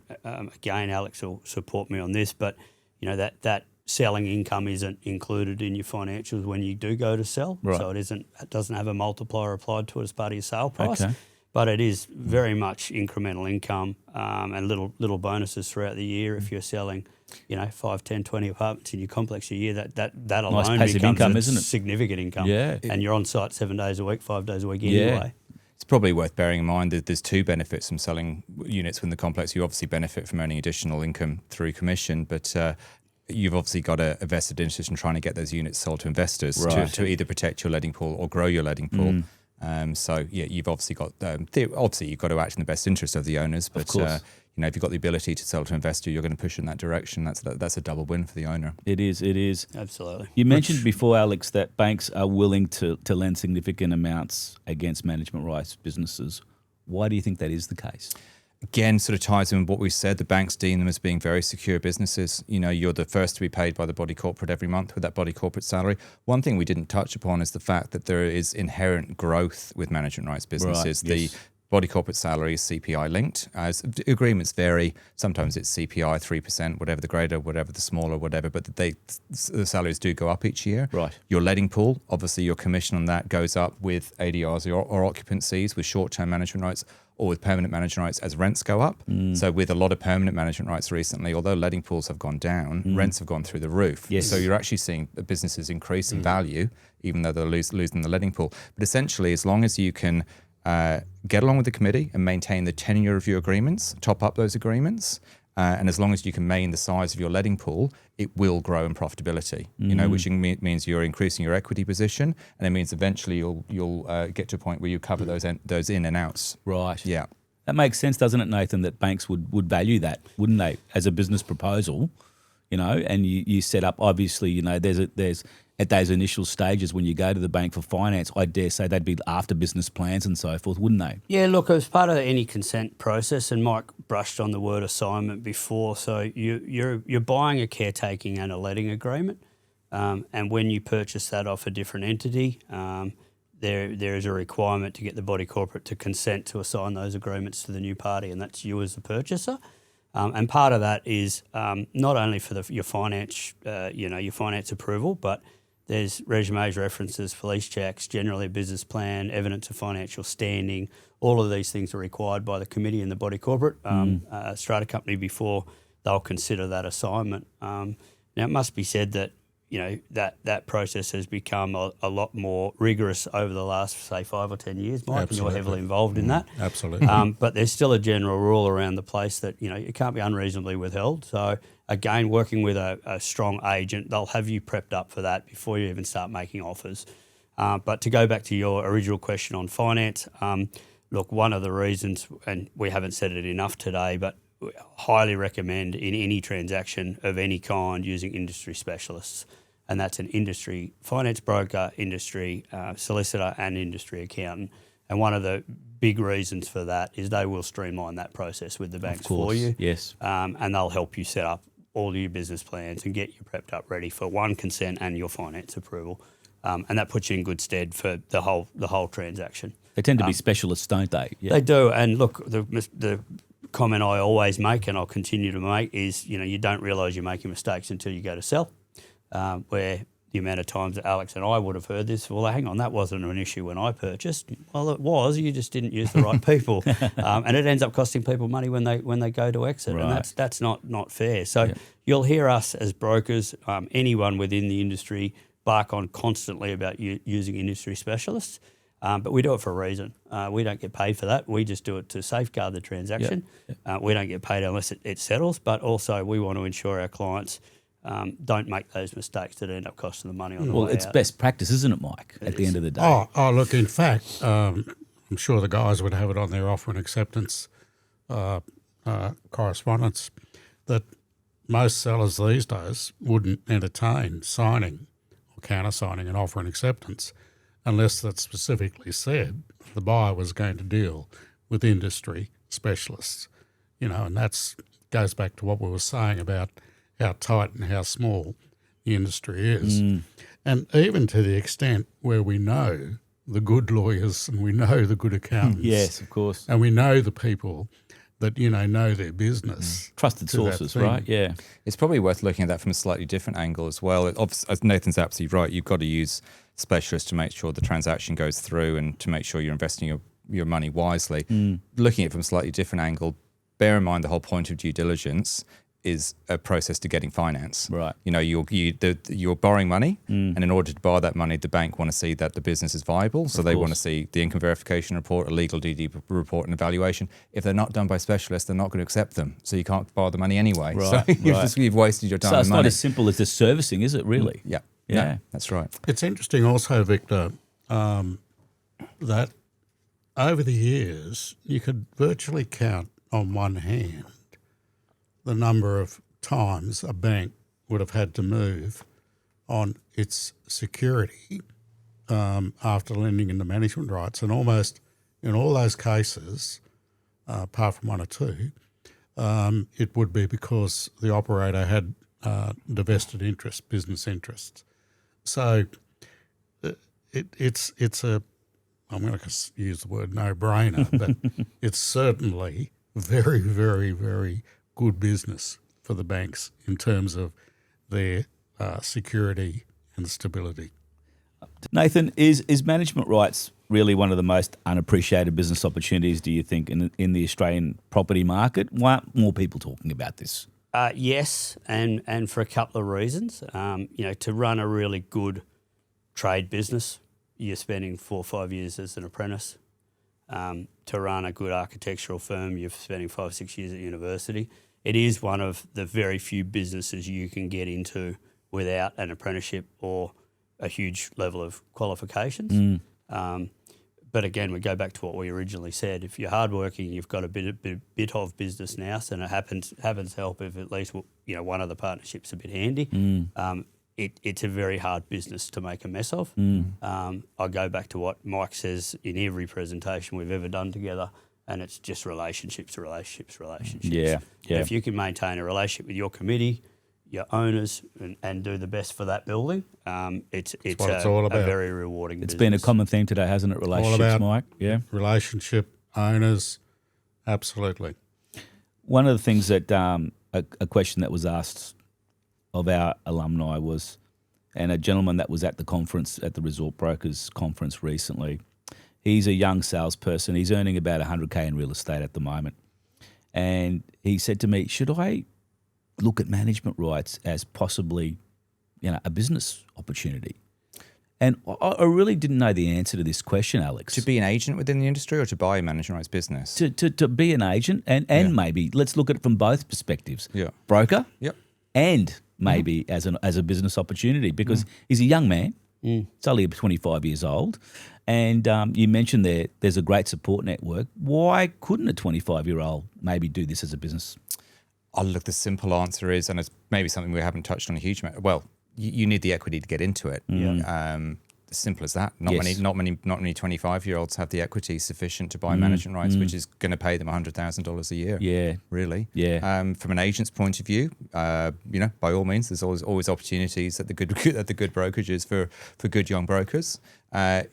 again, Alex will support me on this, but that selling income isn't included in your financials when you do go to sell. Right. So it doesn't have a multiplier applied to it as part of your sale price. Okay. but it is very much incremental income and little bonuses throughout the year. If you're selling, 5, 10, 20 apartments in your complex a year, that alone passive becomes income, a isn't it? significant income. Yeah. And you're on site 7 days a week, 5 days a week Yeah. anyway. It's probably worth bearing in mind that there's two benefits from selling units within the complex. You obviously benefit from earning additional income through commission, but you've obviously got a vested interest in trying to get those units sold to investors to either protect your letting pool or grow your letting pool. You've obviously got obviously you've got to act in the best interest of the owners, but if you've got the ability to sell to investor, you're going to push in that direction. That's a double win for the owner. It is. Absolutely. You mentioned before, Alex, that banks are willing to lend significant amounts against management rights businesses. Why do you think that is the case? Again, sort of ties in with what we said. The banks deem them as being very secure businesses. You're the first to be paid by the body corporate every month with that body corporate salary. One thing we didn't touch upon is the fact that there is inherent growth with management rights businesses. Right, yes. The body corporate salary is CPI linked. As agreements vary, sometimes it's CPI 3%, whatever the greater, whatever the smaller, whatever. But the salaries do go up each year. Right. Your letting pool, obviously, your commission on that goes up with ADRs or occupancies with short-term management rights, or with permanent management rights as rents go up. So with a lot of permanent management rights recently, although letting pools have gone down, rents have gone through the roof. Yes. So you're actually seeing businesses increase in value, even though they're losing the letting pool. But essentially, as long as you can get along with the committee and maintain the 10-year review agreements, top up those agreements, and as long as you can maintain the size of your letting pool, it will grow in profitability. Which means you're increasing your equity position, and it means eventually you'll get to a point where you cover those in and outs. Right. Yeah. That makes sense, doesn't it, Nathan, that banks would value that, wouldn't they, as a business proposal, and you set up, obviously, there's at those initial stages when you go to the bank for finance, I dare say they'd be after business plans and so forth, wouldn't they? Yeah, look, as part of any consent process, and Mike brushed on the word assignment before, so you're buying a caretaking and a letting agreement, and when you purchase that off a different entity, there is a requirement to get the body corporate to consent to assign those agreements to the new party, and that's you as the purchaser. And part of that is not only for your finance, your finance approval, but there's resumes, references, police checks, generally a business plan, evidence of financial standing. All of these things are required by the committee and the body corporate strata company before they'll consider that assignment. Now, it must be said that that process has become a lot more rigorous over the last, say, 5 or 10 years, Mike, and you're heavily involved in that. Absolutely. But there's still a general rule around the place that, it can't be unreasonably withheld. So, again, working with a strong agent, they'll have you prepped up for that before you even start making offers. But to go back to your original question on finance, look, one of the reasons, and we haven't said it enough today, but highly recommend in any transaction of any kind using industry specialists. And that's an industry finance broker, industry solicitor and industry accountant. And one of the big reasons for that is they will streamline that process with the banks for you. Yes. And they'll help you set up all your business plans and get you prepped up ready for one, consent and your finance approval. And that puts you in good stead for the whole transaction. They tend to be specialists, don't they? Yeah. They do. And look, the comment I always make and I'll continue to make is, you don't realise you're making mistakes until you go to sell. Where the amount of times that Alex and I would have heard this, well, hang on, that wasn't an issue when I purchased. Well, it was. You just didn't use the right people, and it ends up costing people money when they go to exit, right. And that's not fair. So you'll hear us as brokers, anyone within the industry, bark on constantly about using industry specialists. But we do it for a reason. We don't get paid for that. We just do it to safeguard the transaction. We don't get paid unless it settles. But also we want to ensure our clients don't make those mistakes that end up costing them money on the way out. Well, it's best practice, isn't it, Mike, at the end of the day? Oh, look, in fact, I'm sure the guys would have it on their offer and acceptance correspondence that most sellers these days wouldn't entertain signing or countersigning an offer and acceptance unless that specifically said the buyer was going to deal with industry specialists. And that goes back to what we were saying about how tight and how small the industry is. And even to the extent where we know the good lawyers and we know the good accountants. Yes, of course. And we know the people that, know their business. Trusted sources, right? Yeah. It's probably worth looking at that from a slightly different angle as well. As Nathan's absolutely right, you've got to use specialists to make sure the transaction goes through and to make sure you're investing your money wisely. Looking at it from a slightly different angle, bear in mind the whole point of due diligence is a process to getting finance. Right. You know, you're borrowing money, and in order to borrow that money, the bank want to see that the business is viable. So they want to see the income verification report, a legal DD report, and evaluation. If they're not done by specialists, they're not going to accept them. So you can't borrow the money anyway. Right, So you've wasted your time So and it's money. not as simple as just servicing, is it? Really? Yeah, that's right. It's interesting also, Victor, that over the years you could virtually count on one hand the number of times a bank would have had to move on its security after lending into management rights. And almost in all those cases, apart from one or two, it would be because the operator had divested interests, business interests. So it's a, I'm going to use the word no-brainer, but it's certainly very, very, very good business for the banks in terms of their security and stability. Nathan, is management rights really one of the most unappreciated business opportunities, do you think, in the Australian property market? Why aren't more people talking about this? Yes, and for a couple of reasons. To run a really good trade business, you're spending 4 or 5 years as an apprentice. To run a good architectural firm, you're spending 5 or 6 years at university. It is one of the very few businesses you can get into without an apprenticeship or a huge level of qualifications. But again, we go back to what we originally said. If you're hardworking, you've got a bit of business now, and it happens to help if at least one of the partnerships a bit handy. It's a very hard business to make a mess of. I go back to what Mike says in every presentation we've ever done together, and it's just relationships. Yeah. If you can maintain a relationship with your committee, your owners, and do the best for that building, it's what it's all about. A very rewarding business. It's been a common theme today, hasn't it? Relationships, all about Mike? Yeah. Relationship, owners, absolutely. One of the things that a question that was asked of our alumni was, and a gentleman that was at the conference, at the Resort Brokers conference recently, he's a young salesperson. He's earning about $100K in real estate at the moment. And he said to me, should I look at management rights as possibly, a business opportunity? And I really didn't know the answer to this question, Alex. To be an agent within the industry or to buy a management rights business? To be an agent and maybe, let's look at it from both perspectives. Yeah. Broker Yep. and maybe as a business opportunity, because he's a young man. He's only 25 years old. And you mentioned there's a great support network. Why couldn't a 25-year-old maybe do this as a business? Oh, look, the simple answer is, and it's maybe something we haven't touched on a huge amount. Well, you need the equity to get into it. As simple as that. Not many 25-year-olds have the equity sufficient to buy management rights, which is going to pay them $100,000 a year. Yeah, really. Yeah. From an agent's point of view, by all means, there's always opportunities at the good brokerages for good young brokers. I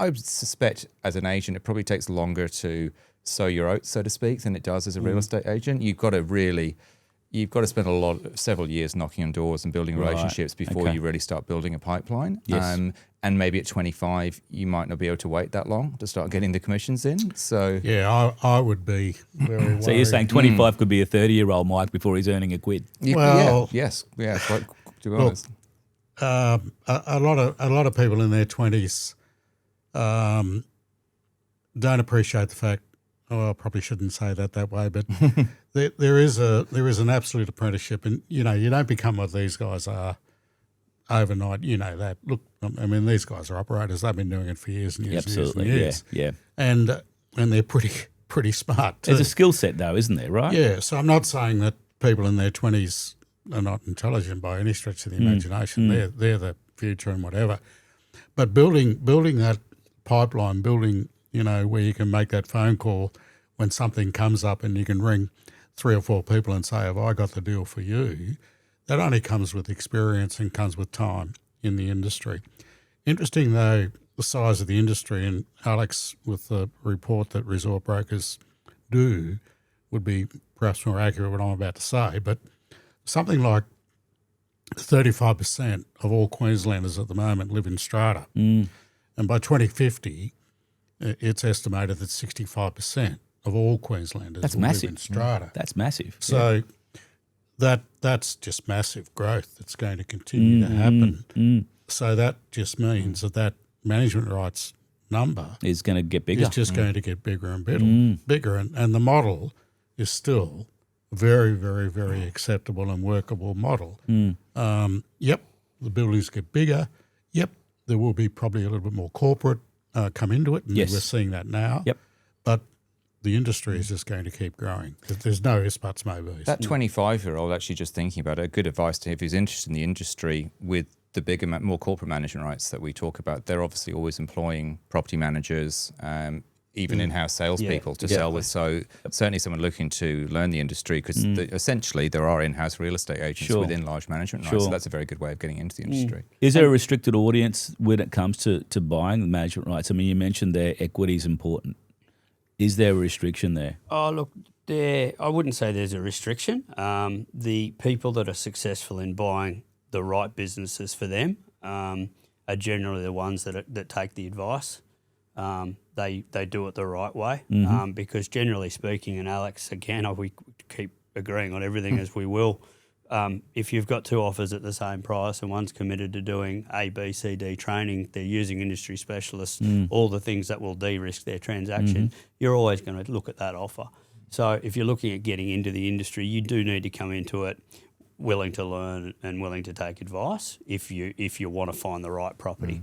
would suspect as an agent, it probably takes longer to sow your oats, so to speak, than it does as a real estate agent. You've got to spend several years knocking on doors and building relationships before you really start building a pipeline. Yes. And maybe at 25, you might not be able to wait that long to start getting the commissions in. So yeah, I would be very worried. So you're saying 25 could be a 30-year-old Mike before he's earning a quid? To be honest. A lot of people in their 20s don't appreciate the fact. Oh, I probably shouldn't say that way, but there is an absolute apprenticeship, and you don't become what these guys are overnight. You know that. Look, I mean, these guys are operators. They've been doing it for years and years Absolutely, and years. yeah. And they're pretty smart too. There's a skill set though, isn't there? Right? Yeah. So I'm not saying that people in their 20s are not intelligent by any stretch of the imagination. They're the future and whatever. But building that pipeline, where you can make that phone call when something comes up and you can ring 3 or 4 people and say, have I got the deal for you? That only comes with experience and comes with time in the industry. Interesting though, the size of the industry, and Alex, with the report that Resort Brokers do, would be perhaps more accurate what I'm about to say, but something like 35% of all Queenslanders at the moment live in strata. And by 2050, it's estimated that 65% of all Queenslanders That's will massive. live in strata. That's massive. So that's just massive growth that's going to continue to happen. So that just means that management rights number Is going to get bigger. is just going to get bigger and bigger. And the model is still a very, very, very acceptable and workable model. Yep, the buildings get bigger. Yep, there will be probably a little bit more corporate come into it, and Yes. we're seeing that now. Yep. But the industry is just going to keep growing. There's no ifs, buts, maybes. That 25-year-old actually just thinking about it, good advice to him if he's interested in the industry with the bigger, more corporate management rights that we talk about. They're obviously always employing property managers, even in-house salespeople to sell with. So certainly someone looking to learn the industry, because essentially there are in-house real estate agents within large management rights. So that's a very good way of getting into the industry. Is there a restricted audience when it comes to buying the management rights? I mean, you mentioned there equity is important. Is there a restriction there? Oh, look, I wouldn't say there's a restriction. The people that are successful in buying the right businesses for them are generally the ones that take the advice. They do it the right way because generally speaking, and Alex, again, we keep agreeing on everything as we will, if you've got two offers at the same price and one's committed to doing A, B, C, D training, they're using industry specialists, all the things that will de-risk their transaction, you're always going to look at that offer. So if you're looking at getting into the industry, you do need to come into it willing to learn and willing to take advice if you want to find the right property.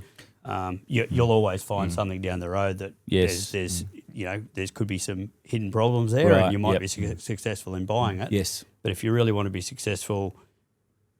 You'll always find something down the road that there could be some hidden problems there, and you might be successful in buying it. Yes. But if you really want to be successful,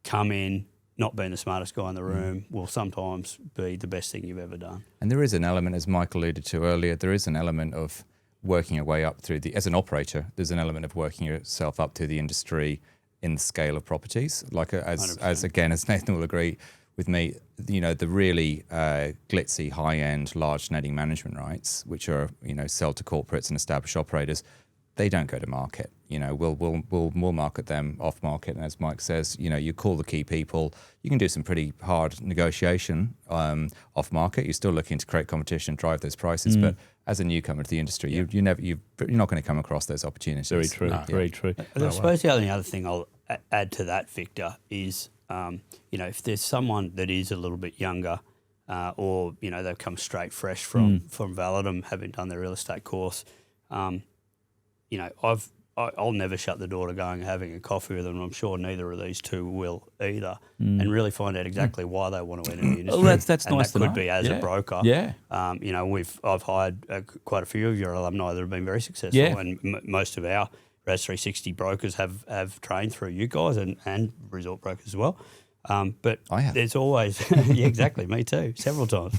come in, not being the smartest guy in the room will sometimes be the best thing you've ever done. And there is an element, as Michael alluded to earlier, there is an element of working your way up through as an operator, there's an element of working yourself up through the industry in the scale of properties. Like as Nathan will agree with me, the really glitzy, high-end, large netting management rights, which are, sell to corporates and established operators, they don't go to market. We'll market them off market. And as Mike says, you call the key people. You can do some pretty hard negotiation off market. You're still looking to create competition, drive those prices. But as a newcomer to the industry, you're not going to come across those opportunities. Very true. No. Very true. I suppose the only other thing I'll add to that, Victor, is if there's someone that is a little bit younger, or they've come straight fresh from Validum, having done their real estate course. I'll never shut the door to going and having a coffee with them. I'm sure neither of these two will either, and really find out exactly why they want to enter the industry. Well, that's and nice that to could know. be as a broker. Yeah. I've hired quite a few of your alumni that have been very successful, and most of our RAS 360 brokers have trained through you guys and resort brokers as well. But there's always, exactly, me too, several times.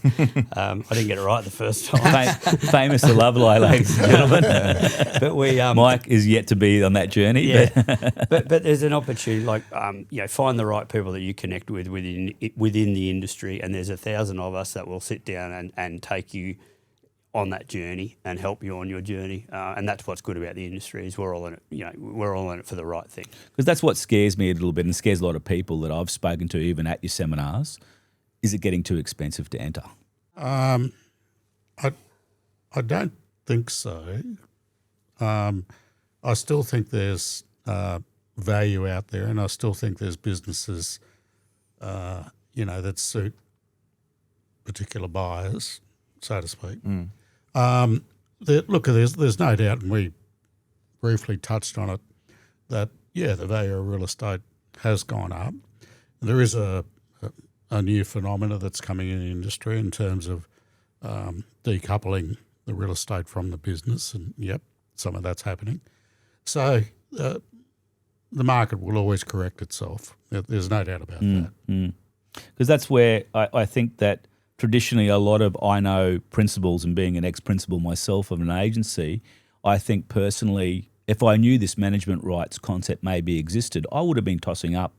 I didn't get it right the first time. Famous to love lie, ladies and gentlemen. But Mike is yet to be on that journey. Yeah. but there's an opportunity, find the right people that you connect with within the industry, and there's 1,000 of us that will sit down and take you on that journey and help you on your journey, and that's what's good about the industry is we're all in it. We're all in it for the right thing. Because that's what scares me a little bit, and scares a lot of people that I've spoken to, even at your seminars. Is it getting too expensive to enter? I don't think so. I still think there's value out there, and I still think there's businesses, that suit particular buyers, so to speak. There's no doubt, and we briefly touched on it, that the value of real estate has gone up. There is a new phenomena that's coming in the industry in terms of decoupling the real estate from the business, and some of that's happening. So the market will always correct itself. There's no doubt about that. Because that's where I think that traditionally a lot of, I know principals, and being an ex-principal myself of an agency, I think personally, if I knew this management rights concept maybe existed, I would have been tossing up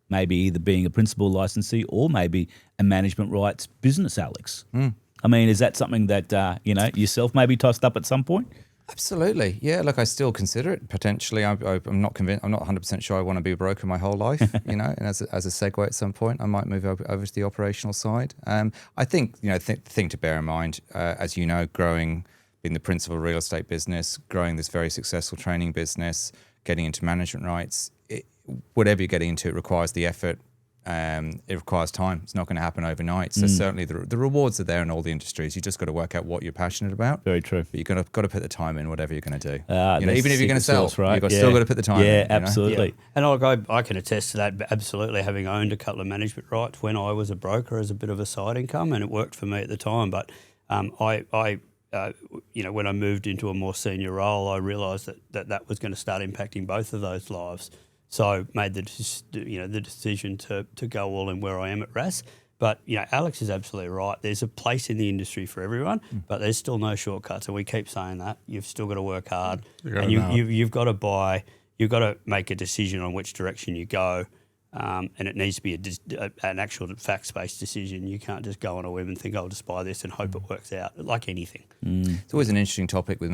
maybe either being a principal licensee or maybe a management rights business, Alex. I mean, is that something that, yourself maybe tossed up at some point? Absolutely, yeah. Look, I still consider it potentially. I'm not convinced. I'm not 100% sure I want to be a broker my whole life. And as a segue at some point, I might move over to the operational side. I think the thing to bear in mind, as you know, growing, being the principal real estate business, growing this very successful training business, getting into management rights, whatever you're getting into, it requires the effort. It requires time. It's not going to happen overnight. So certainly the rewards are there in all the industries. You just got to work out what you're passionate about. Very true. But you've got to put the time in, whatever you're going to do. Even if you're going to sell, right? you've still got to put the time in. Yeah, absolutely. And I can attest to that, absolutely, having owned a couple of management rights when I was a broker as a bit of a side income, and it worked for me at the time. But when I moved into a more senior role, I realised that was going to start impacting both of those lives. So I made the decision to go all in where I am at RAS. But Alex is absolutely right. There's a place in the industry for everyone, but there's still no shortcuts, and we keep saying that. You've still got to work hard, and you've got to buy. You've got to make a decision on which direction you go, and it needs to be an actual facts-based decision. You can't just go on a whim and think, "I'll just buy this and hope it works out." Like anything, it's always an interesting topic in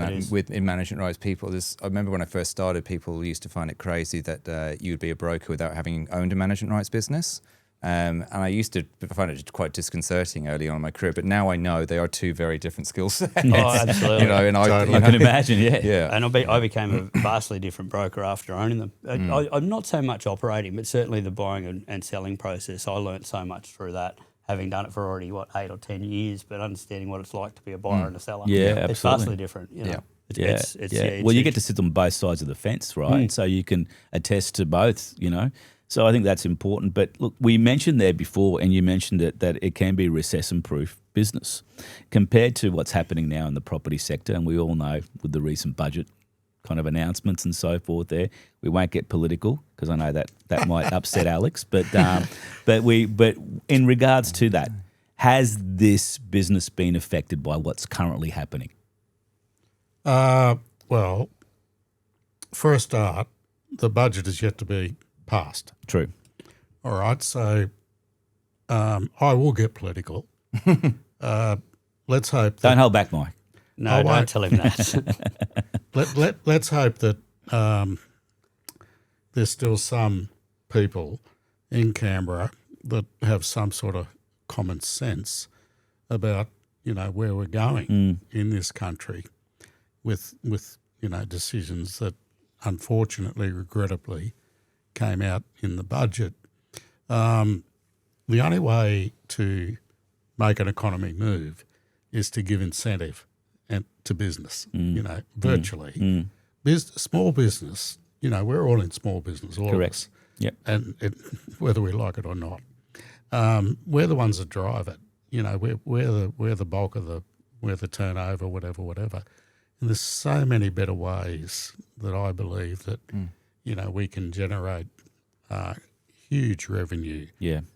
management rights. People, I remember when I first started, people used to find it crazy that you'd be a broker without having owned a management rights business. And I used to find it quite disconcerting early on in my career, but now I know they are two very different skill sets. Oh, absolutely. And I can imagine, yeah. And I became a vastly different broker after owning them. I'm not so much operating, but certainly the buying and selling process. I learnt so much through that, having done it for already 8 or 10 years, but understanding what it's like to be a buyer and a seller. Yeah, it's vastly different. It's you get to sit on both sides of the fence, right? So you can attest to both, So I think that's important. But look, we mentioned there before, and you mentioned that it can be a recession-proof business compared to what's happening now in the property sector. And we all know with the recent budget kind of announcements and so forth there, we won't get political because I know that might upset Alex. But in regards to that, has this business been affected by what's currently happening? Well, for a start, the budget is yet to be passed. True. All right, so I will get political. Let's hope. Don't hold back, Mike. No, don't tell him that. Let's hope that there's still some people in Canberra that have some sort of common sense about where we're going in this country with decisions that unfortunately, regrettably, came out in the budget. The only way to make an economy move is to give incentive to business, virtually. Small business, we're all in small business, all Correct. of us. Yep. And whether we like it or not. We're the ones that drive it. We're the bulk of we're the turnover, whatever. And there's so many better ways that I believe that we can generate huge revenue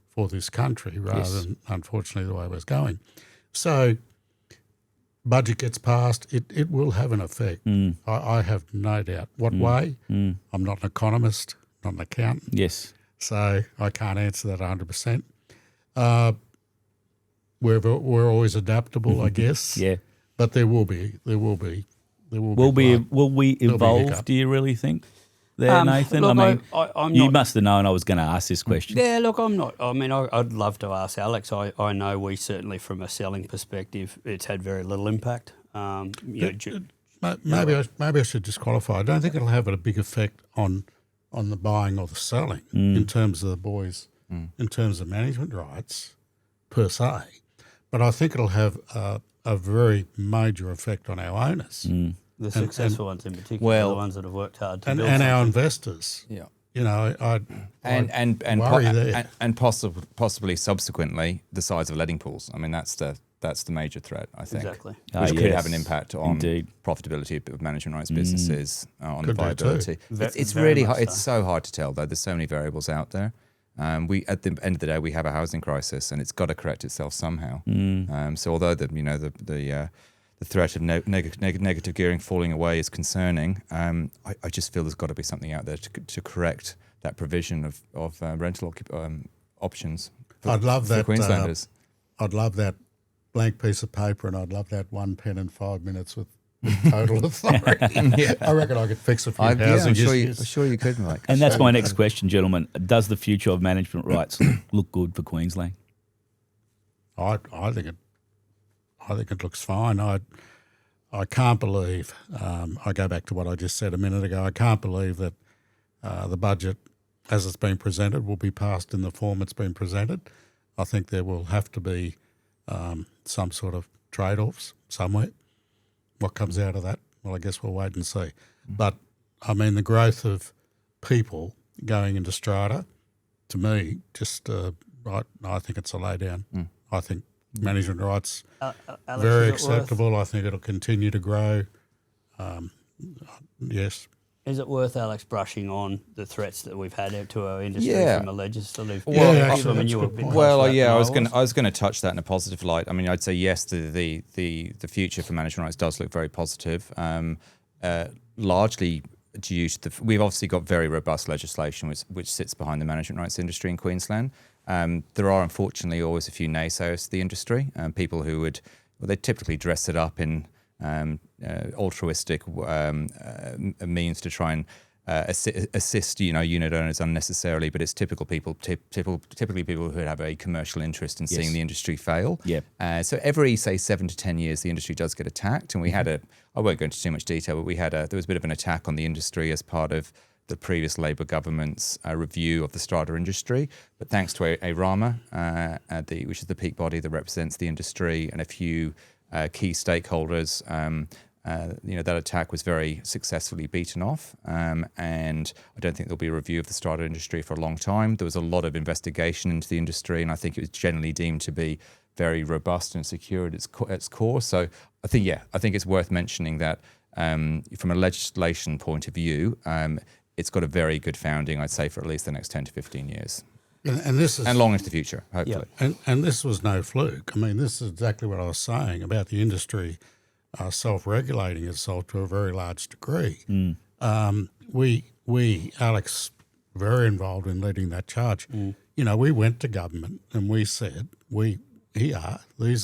for this country rather than, unfortunately, the way it was going. So budget gets passed, it will have an effect. I have no doubt. What way? I'm not an economist, not an accountant. Yes. So I can't answer that 100%. We're always adaptable, I guess. Yeah. But there will be. Will we evolve, do you really think, there, Nathan? Look, you must have known I was going to ask this question. Yeah, look, I'm not. I mean, I'd love to ask Alex. I know we certainly, from a selling perspective, it's had very little impact. Maybe I should disqualify. I don't think it'll have a big effect on the buying or the selling in terms of the boys, in terms of management rights per se. But I think it'll have a very major effect on our owners. The successful ones in particular, the ones that have worked hard to build and our investors. Yeah. And possibly subsequently the size of letting pools. I mean, that's the major threat, I think. Exactly. Which could have an impact on profitability of management rights businesses, on the viability. It's really hard. It's so hard to tell, though. There's so many variables out there. At the end of the day, we have a housing crisis, and it's got to correct itself somehow. So although the threat of negative gearing falling away is concerning, I just feel there's got to be something out there to correct that provision of rental options for Queenslanders. I'd love that blank piece of paper, and I'd love that 1 pen and 5 minutes with with total authority. I reckon I could fix a few housing I'm issues. sure you could, Mike. And that's my next question, gentlemen. Does the future of management rights look good for Queensland? I think it looks fine. I can't believe. I go back to what I just said a minute ago. I can't believe that the budget, as it's been presented, will be passed in the form it's been presented. I think there will have to be some sort of trade-offs somewhere. What comes out of that? Well, I guess we'll wait and see. But, I mean, the growth of people going into strata, to me, just I think it's a lay down. I think management rights, Alex, very acceptable. I think it'll continue to grow. Yes. Is it worth, Alex, brushing on the threats that we've had to our industry from a legislative Well, perspective? actually, I mean, that's you a were a good bit point. closer to Well, that yeah, than I was going to touch that in a positive light. I mean, I'd say yes, the future for management rights does look very positive. Largely due to we've obviously got very robust legislation which sits behind the management rights industry in Queensland. There are unfortunately always a few naysayers to the industry, people who they typically dress it up in altruistic means to try and assist unit owners unnecessarily, but it's typical people, typically people who have a commercial interest in seeing the industry fail. Yep. So every, say, 7 to 10 years, the industry does get attacked, and we had I won't go into too much detail, but there was a bit of an attack on the industry as part of the previous Labor government's review of the strata industry. But thanks to ARAMA, which is the peak body that represents the industry, and a few key stakeholders, that attack was very successfully beaten off, and I don't think there'll be a review of the strata industry for a long time. There was a lot of investigation into the industry, and I think it was generally deemed to be very robust and secure at its core. So I think it's worth mentioning that from a legislation point of view, it's got a very good founding, I'd say, for at least the next 10 to 15 years. And this is long into the future, hopefully. and this was no fluke. I mean, this is exactly what I was saying about the industry self-regulating itself to a very large degree. We, Alex, very involved in leading that charge. We went to government and we said, these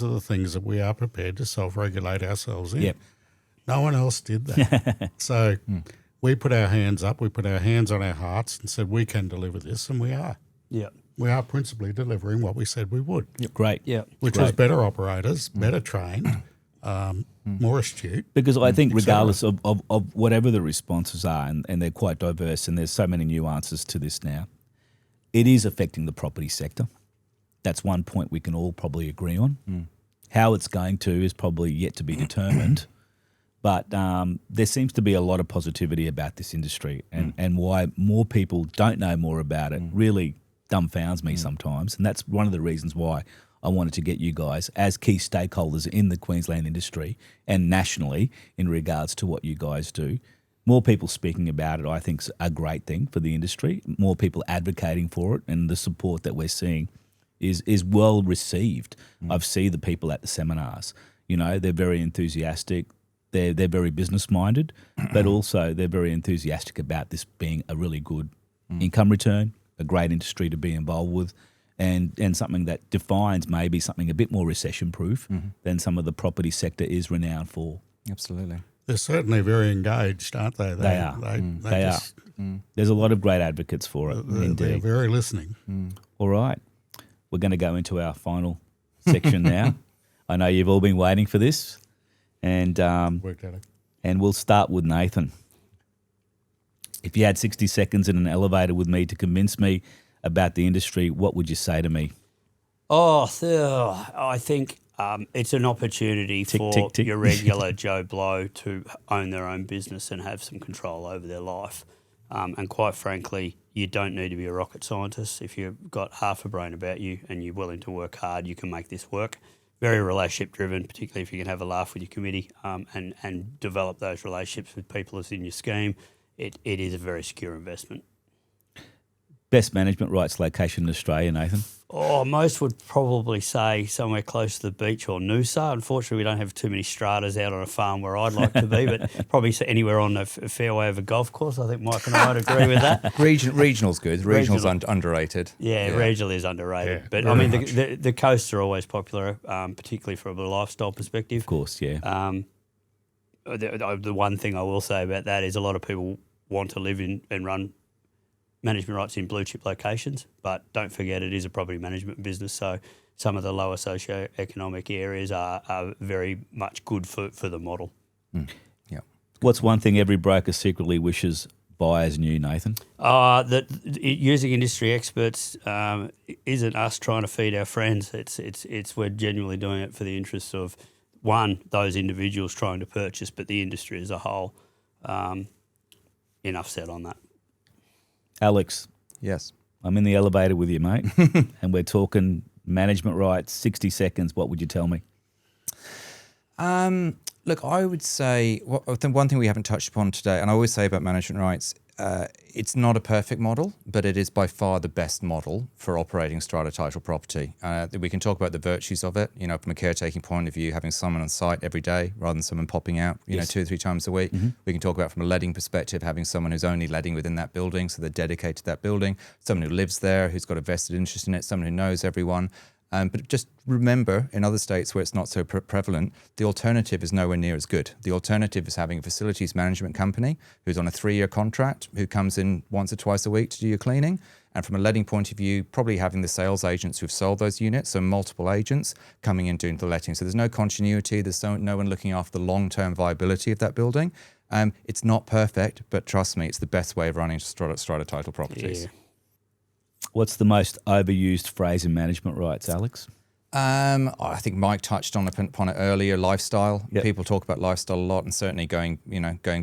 are the things that we are prepared to self-regulate ourselves in. Yep. No one else did that. So we put our hands up, we put our hands on our hearts and said, we can deliver this, and we are. Yeah. We are principally delivering what we said we would. Great. Yeah. Which was better operators, better trained, more astute. Because I think regardless of whatever the responses are, and they're quite diverse, and there's so many nuances to this now, it is affecting the property sector. That's one point we can all probably agree on. How it's going to is probably yet to be determined. But there seems to be a lot of positivity about this industry, and why more people don't know more about it really dumbfounds me sometimes. And that's one of the reasons why I wanted to get you guys as key stakeholders in the Queensland industry and nationally in regards to what you guys do. More people speaking about it, I think, is a great thing for the industry. More people advocating for it, and the support that we're seeing is well received. I've seen the people at the seminars. They're very enthusiastic. They're very business minded, but also they're very enthusiastic about this being a really good income return, a great industry to be involved with, and something that defines maybe something a bit more recession proof than some of the property sector is renowned for. Absolutely. They're certainly very engaged, aren't they? They are. They are. There's a lot of great advocates for it, indeed. They're very listening. All right. We're going to go into our final section now. I know you've all been waiting for this. And Worked out. and we'll start with Nathan. If you had 60 seconds in an elevator with me to convince me about the industry, what would you say to me? I think it's an opportunity for your regular Joe Blow to own their own business and have some control over their life. And quite frankly, you don't need to be a rocket scientist. If you've got half a brain about you and you're willing to work hard, you can make this work. Very relationship driven, particularly if you can have a laugh with your committee and develop those relationships with people that's in your scheme. It is a very secure investment. Best management rights location in Australia, Nathan? Most would probably say somewhere close to the beach or Noosa. Unfortunately, we don't have too many stratas out on a farm where I'd like to be, but probably anywhere on a fairway of a golf course. I think Mike and I would agree with that. Regional's good. Regional's underrated. Yeah, regional is underrated. Yeah, but I mean, the coasts are always popular, particularly from a lifestyle perspective. Of course, yeah. the one thing I will say about that is a lot of people want to live in and run management rights in blue chip locations, but don't forget it is a property management business. So some of the lower socio-economic areas are very much good for the model. Yeah. What's one thing every broker secretly wishes buyers knew, Nathan? That using industry experts isn't us trying to feed our friends. It's we're genuinely doing it for the interests of, one, those individuals trying to purchase, but the industry as a whole. Enough said on that. Alex, Yes. I'm in the elevator with you, mate, and we're talking management rights, 60 seconds. What would you tell me? Look, I would say the one thing we haven't touched upon today, and I always say about management rights, it's not a perfect model, but it is by far the best model for operating strata title property. We can talk about the virtues of it, from a caretaking point of view, having someone on site every day rather than someone popping out, 2 or 3 times a week. Mm-hmm. We can talk about from a letting perspective, having someone who's only letting within that building, so they're dedicated to that building, someone who lives there, who's got a vested interest in it, someone who knows everyone. But just remember, in other states where it's not so prevalent, the alternative is nowhere near as good. The alternative is having a facilities management company who's on a 3-year contract, who comes in once or twice a week to do your cleaning. And from a letting point of view, probably having the sales agents who've sold those units, so multiple agents coming in doing the letting. So there's no continuity, there's no one looking after the long-term viability of that building. It's not perfect, but trust me, it's the best way of running strata title properties. Yeah. What's the most overused phrase in management rights, Alex? I think Mike touched upon it earlier. Lifestyle. Yep. People talk about lifestyle a lot, and certainly going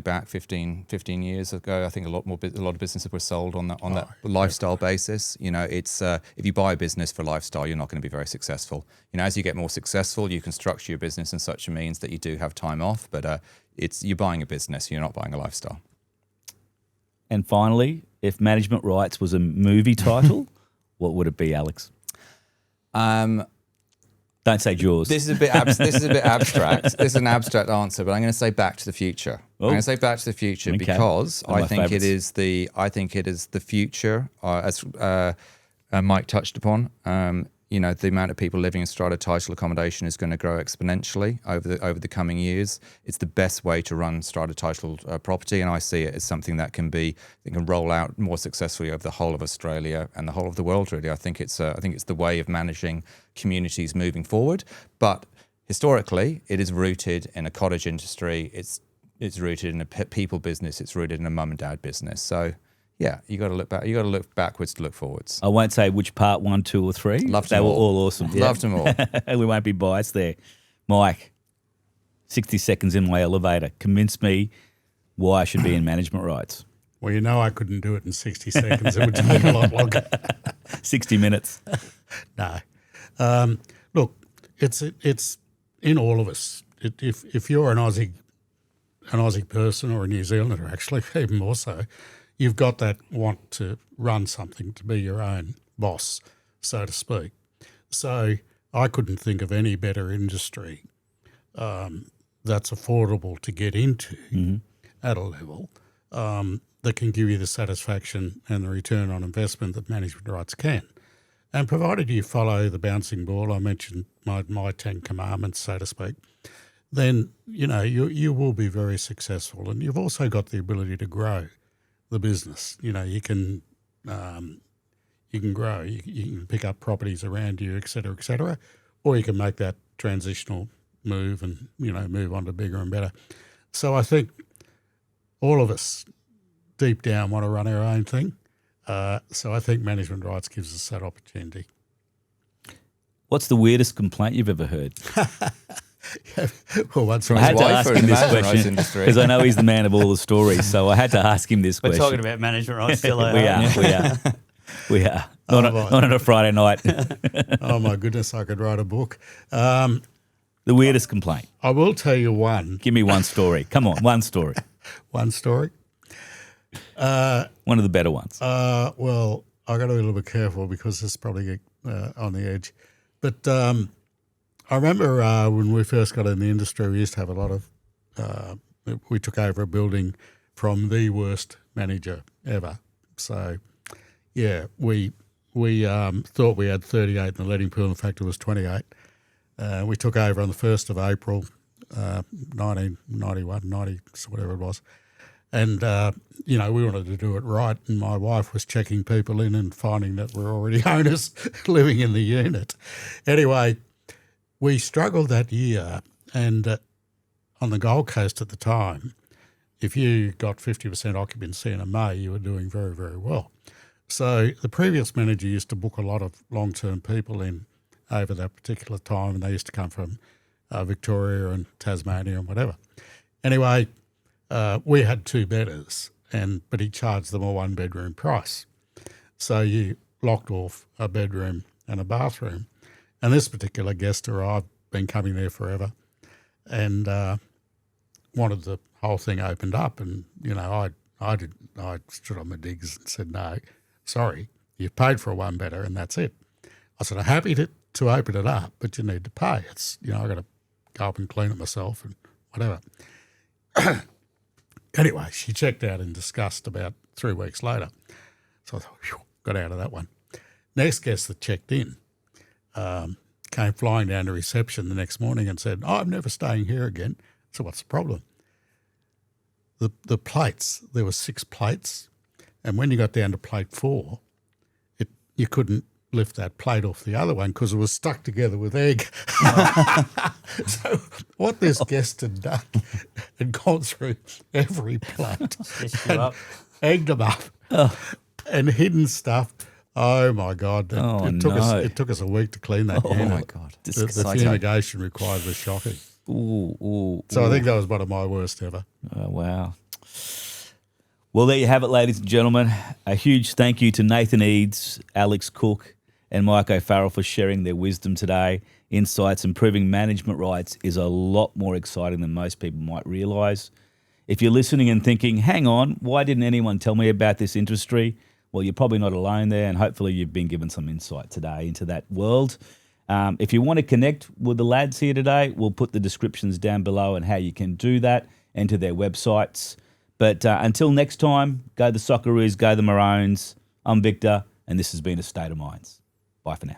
back 15 years ago, I think a lot of businesses were sold on that lifestyle basis. It's if you buy a business for lifestyle, you're not going to be very successful. As you get more successful, you can structure your business in such a means that you do have time off, but you're buying a business, you're not buying a lifestyle. And finally, if management rights was a movie title, what would it be, Alex? Don't say Jaws. This is a bit abstract. This is an abstract answer, but I'm going to say Back to the Future. Oh. I'm going to say Back to the Future because One of my favourites. it is the future, as Mike touched upon. The amount of people living in strata title accommodation is going to grow exponentially over the coming years. It's the best way to run strata title property, and I see it as something that can roll out more successfully over the whole of Australia and the whole of the world. Really, I think it's the way of managing communities moving forward. But historically, it is rooted in a cottage industry. It's rooted in a people business. It's rooted in a mum and dad business. So. Yeah, you got to look back. You got to look backwards to look forwards. I won't say which part, 1, 2, or 3. Loved they them were all. all awesome. Loved them all. We won't be biased there. Mike, 60 seconds in my elevator. Convince me why I should be in management rights. Well, I couldn't do it in 60 seconds. It would take a lot longer. 60 minutes. No. Look, it's in all of us. If you're an Aussie person or a New Zealander, actually, even more so, you've got that want to run something, to be your own boss, so to speak. So I couldn't think of any better industry that's affordable to get into at a level that can give you the satisfaction and the return on investment that management rights can. And provided you follow the bouncing ball, I mentioned my 10 commandments, so to speak, then, you will be very successful. And you've also got the ability to grow the business. You can grow. You can pick up properties around you, et cetera, or you can make that transitional move and move on to bigger and better. So I think all of us deep down want to run our own thing. So I think management rights gives us that opportunity. What's the weirdest complaint you've ever heard? Well, once I had to ask him this question because I know he's the man of all the stories, so I had to ask him this We're question. talking about management rights still. We are. Not on a Friday night. Oh, my goodness, I could write a book. The weirdest complaint. I will tell you one. Give me one story. Come on, one story. One story? One of the better ones. Well, I got to be a little bit careful because it's probably on the edge. But I remember when we first got in the industry, we used to have a lot of we took over a building from the worst manager ever. So, yeah, we thought we had 38 in the letting pool. In fact, it was 28. We took over on the 1st of April. 1991, 90, whatever it was. And, we wanted to do it right. And my wife was checking people in and finding that we're already owners living in the unit. Anyway, we struggled that year. And on the Gold Coast at the time, if you got 50% occupancy in a May, you were doing very, very well. So the previous manager used to book a lot of long-term people in over that particular time, and they used to come from Victoria and Tasmania and whatever. Anyway, we had 2 bedders, but he charged them a 1-bedroom price. So you locked off a bedroom and a bathroom. And this particular guest arrived, been coming there forever, and wanted the whole thing opened up. And, I stood on my digs and said, no, sorry, you've paid for a 1-bedder and that's it. I said, I'm happy to open it up, but you need to pay. It's, I've got to go up and clean it myself and whatever. Anyway, she checked out in disgust about 3 weeks later. So I thought, phew, got out of that one. Next guest that checked in came flying down to reception the next morning and said, I'm never staying here again. So what's the problem? The plates, there were 6 plates, and when you got down to plate 4, you couldn't lift that plate off the other one because it was stuck together with egg. So what this guest had done had gone through every plate and egged them up and hidden stuff. Oh my God! It took us a week to clean that unit. Oh my God! The fumigation required was shocking. So I think that was one of my worst ever. Oh, wow. Well, there you have it, ladies and gentlemen. A huge thank you to Nathan Eades, Alex Cook, and Mike O'Farrell for sharing their wisdom today. Insights and proving management rights is a lot more exciting than most people might realise. If you're listening and thinking, hang on, why didn't anyone tell me about this industry? Well, you're probably not alone there, and hopefully you've been given some insight today into that world. If you want to connect with the lads here today, we'll put the descriptions down below and how you can do that, and to their websites. But until next time, go the Socceroos, go the Maroons. I'm Victor, and this has been A State of Minds. Bye for now.